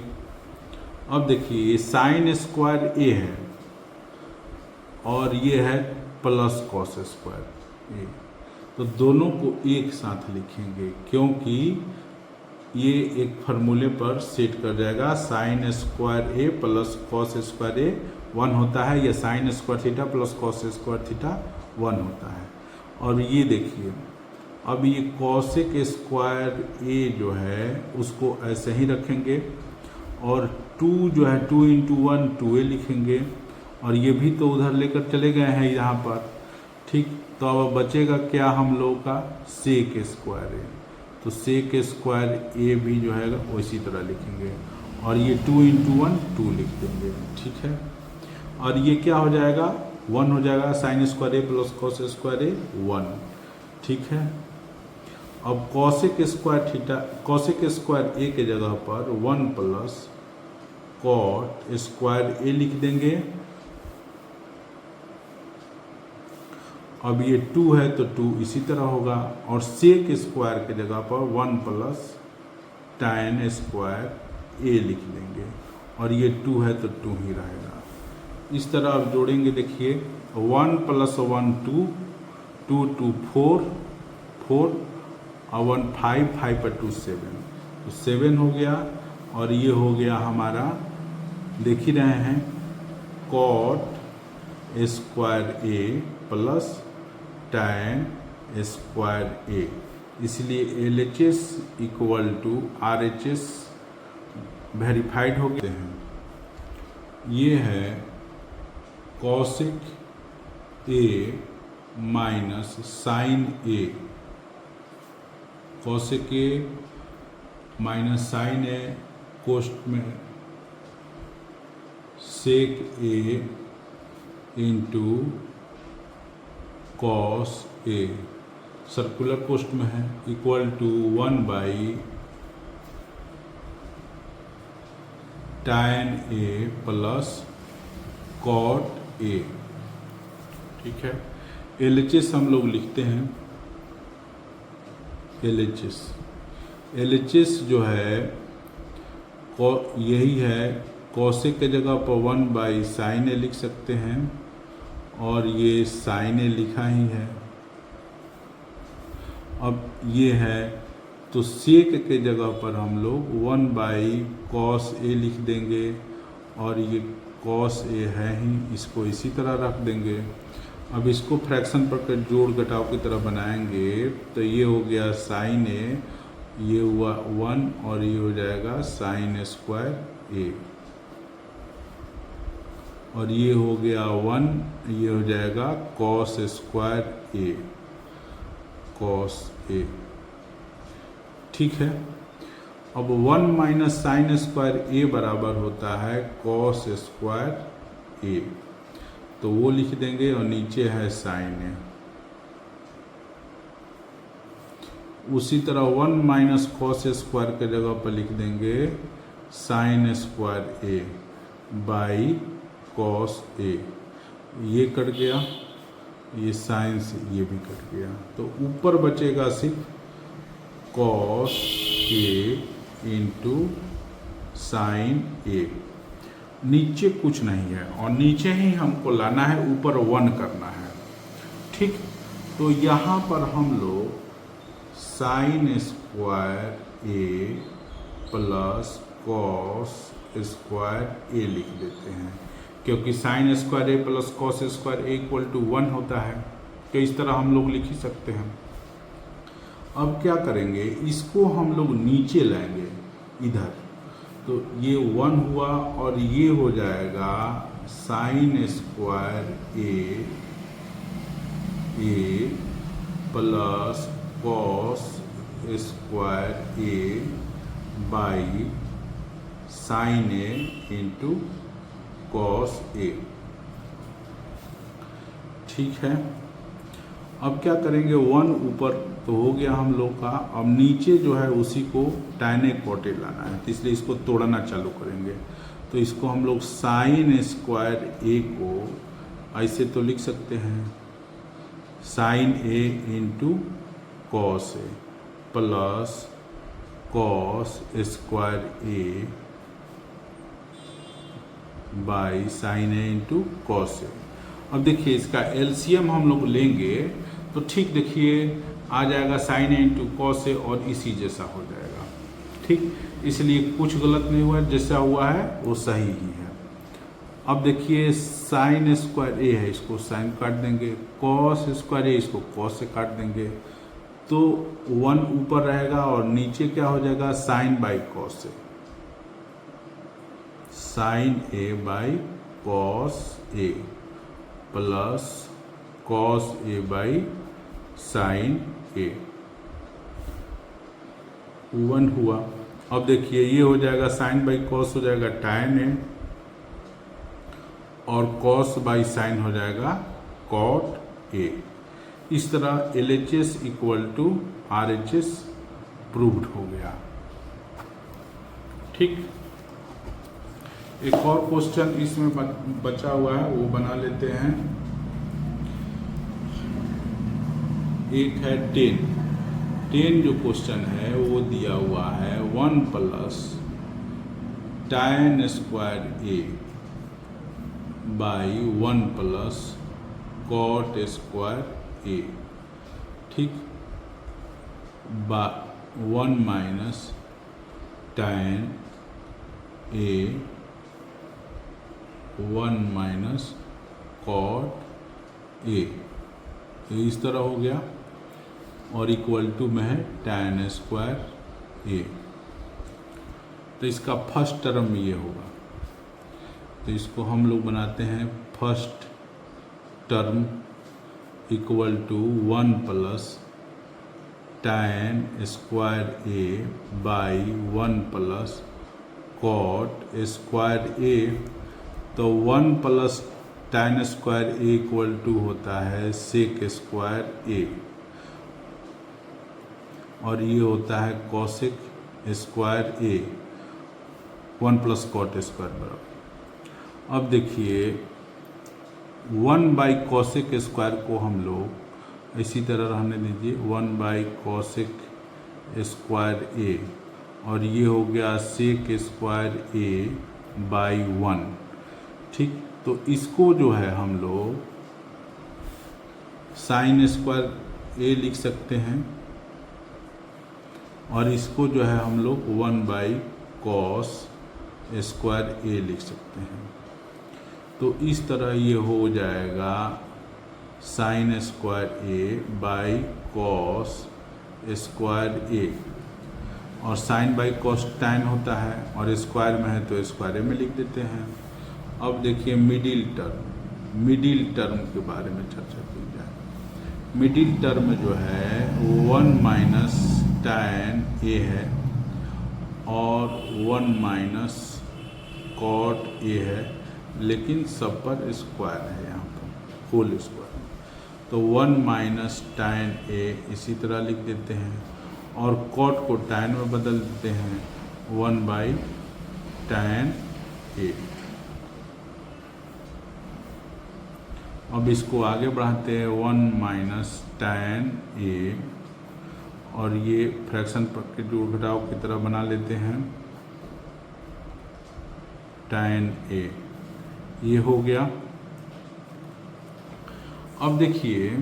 अब देखिए ये साइन स्क्वायर ए है और ये है प्लस कॉस स्क्वायर ए, तो दोनों को एक साथ लिखेंगे क्योंकि ये एक फार्मूले पर सेट कर जाएगा। Sine square A plus cos square A 1 होता है, या sign square theta plus cos square theta 1 होता है। और ये देखिए अब ये कॉसेक स्क्वायर ए जो है उसको ऐसे ही रखेंगे और 2 जो है 2 इंटू 1 2a लिखेंगे, और ये भी तो उधर लेकर चले गए हैं यहाँ पर, ठीक। तो अब बचेगा क्या हम लोगों का सेक स्क्वायर ए, तो सेक स्क्वायर ए भी जो है उसी तरह लिखेंगे और ये 2 इंटू 1 2 लिख देंगे, ठीक है। और ये क्या हो जाएगा 1 हो जाएगा, sine square A plus cos square A 1, ठीक है। अब cosec square theta cosec square A के जगह पर 1 प्लस कॉट स्क्वायर ए लिख देंगे। अब ये 2 है तो 2 इसी तरह होगा, और सेक स्क्वायर के जगह पर 1 प्लस tan स्क्वायर ए लिख देंगे, और ये 2 है तो 2 ही रहेगा। इस तरह आप जोड़ेंगे, देखिए 1 प्लस 1 2 2 2 4 4 और 1 5 5 पर 2 7, तो 7 हो गया। और ये हो गया हमारा, देख ही रहे हैं, cot square A plus tan square A. इसलिए LHS equal to RHS verified हो गए हैं। ये है cosec A minus sine A, cosec A minus sine A, कोष्ठ में sec A into cos A, circular कोष्ठ में है, equal to 1 by tan A plus cot A, ठीक है। LHS हम लोग लिखते हैं, LHS जो है यही है कॉसेक के जगह पर 1/sin A लिख सकते हैं, और ये sin A लिखा ही है। अब ये है तो सेक के जगह पर हम लोग 1/cos A लिख देंगे, और ये cos A है ही, इसको इसी तरह रख देंगे। अब इसको फ्रैक्शन पर जोड़ घटाव की तरह बनाएंगे तो ये हो गया sin A, ये हुआ 1, और ये हो जाएगा sin स्क्वायर A, और ये हो गया 1, ये हो जाएगा cos square A, cos A। ठीक है। अब 1 माइनस साइन स्क्वायर A बराबर होता है cos स्क्वायर A, तो वो लिख देंगे, और नीचे है sin A। उसी तरह 1 माइनस cos स्क्वायर के जगह पर लिख देंगे sin square A by cos A। ये कट गया, ये साइन से ये भी कट गया, तो ऊपर बचेगा सिर्फ cos A into sine A। नीचे कुछ नहीं है, और नीचे ही हमको लाना है, ऊपर 1 करना है। ठीक, तो यहाँ पर हम लोग sine square A plus cos square A लिख देते हैं, क्योंकि sine square A plus cos square A equal to 1 होता है, तो इस तरह हम लोग लिख ही सकते हैं। अब क्या करेंगे, इसको हम लोग नीचे लाएंगे इधर, तो ये 1 हुआ, और ये हो जाएगा sine square A plus cos square A by sine A into cos A। ठीक है। अब क्या करेंगे, 1 ऊपर तो हो गया हम लोग का, अब नीचे जो है उसी को tan A cot A लाना है, तो इसलिए इसको तोड़ना चालू करेंगे। तो इसको हम लोग साइन स्क्वायर A को ऐसे तो लिख सकते हैं sine A into cos A plus cos square A by sine A into cos A। अब देखिए इसका एलसीएम हम लोग लेंगे तो ठीक देखिए आ जाएगा sine A into cos A, और इसी जैसा हो जाएगा। ठीक, इसलिए कुछ गलत नहीं हुआ, जैसा हुआ है वो सही ही है। अब देखिए साइन स्क्वायर A है, इसको साइन काट देंगे, cos स्क्वायर A इसको cos से काट देंगे, तो 1 ऊपर रहेगा, और नीचे क्या हो जाएगा sine by cos A, sine A by cos A plus cos A by sine A। 1 हुआ। अब देखिए ये हो जाएगा साइन बाई cos हो जाएगा tan A, और cos बाई साइन हो जाएगा cot A। इस तरह LHS equal to RHS proved हो गया। ठीक, एक और क्वेश्चन इसमें बचा हुआ है, वो बना लेते हैं। एक है 10 जो क्वेश्चन है वो दिया हुआ है 1 plus tan square A by 1 plus cot square A। ठीक, 1 minus tan A 1 minus cot A, इस तरह हो गया, और इक्वल टू में है tan स्क्वायर A। तो इसका फर्स्ट टर्म ये होगा, तो इसको हम लोग बनाते हैं first term equal to 1 plus tan square A by 1 plus cot square A। तो 1 plus tan square A equal to होता है sec स्क्वायर A, और ये होता है cosec square A 1 plus cot square बराबर। अब देखिए 1 बाई cosec स्क्वायर को हम लोग इसी तरह रहने दीजिए, 1 बाई cosec स्क्वायर A, और ये हो गया sec स्क्वायर A बाई 1। ठीक, तो इसको जो है हम लोग साइन स्क्वायर ए लिख सकते हैं और इसको जो है हम लोग 1 बाई कॉस स्क्वायर ए लिख सकते हैं। तो इस तरह ये हो जाएगा sine square A by cos square A, और साइन बाई कॉस टैन होता है और स्क्वायर में है तो स्क्वायर में लिख देते हैं। अब देखिए मिडिल टर्म के बारे में चर्चा की जाए। मिडिल टर्म जो है 1 माइनस टैन ए है और 1 माइनस कॉट ए है, लेकिन सब पर स्क्वायर है, यहाँ पर होल स्क्वायर। तो 1 माइनस टैन ए इसी तरह लिख देते हैं और कॉट को टैन में बदल देते हैं 1 बाई टैन ए। अब इसको आगे बढ़ाते हैं 1 माइनस टैन ए और ये फ्रैक्शन के जोड़ घटाव की तरह बना लेते हैं टैन ए, ये हो गया। अब देखिए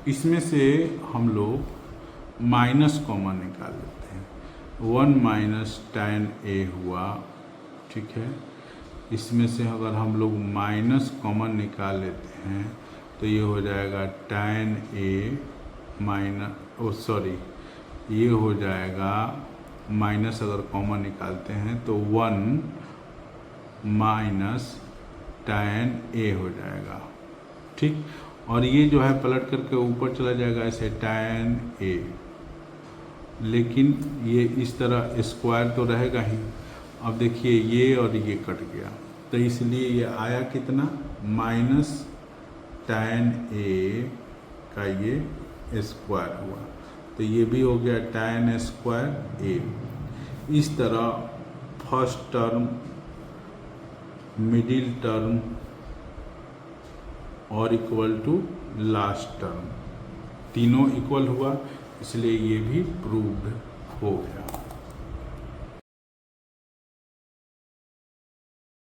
इसमें से हम लोग माइनस कॉमन निकाल लेते हैं। 1 माइनस टैन ए हुआ, ठीक है। इसमें से अगर हम लोग माइनस कॉमन निकाल लेते हैं तो ये हो जाएगा टैन ए माइनस ये हो जाएगा माइनस, अगर कॉमन निकालते हैं तो 1 माइनस टैन ए हो जाएगा, ठीक। और ये जो है पलट करके ऊपर चला जाएगा ऐसे टैन ए, लेकिन ये इस तरह स्क्वायर तो रहेगा ही। अब देखिए ये और ये कट गया, तो इसलिए ये आया कितना, माइनस टैन ए का ये स्क्वायर हुआ, तो ये भी हो गया टैन स्क्वायर ए। इस तरह फर्स्ट टर्म, मिडिल टर्म और इक्वल टू लास्ट टर्म तीनों इक्वल हुआ, इसलिए ये भी प्रूव्ड हो गया।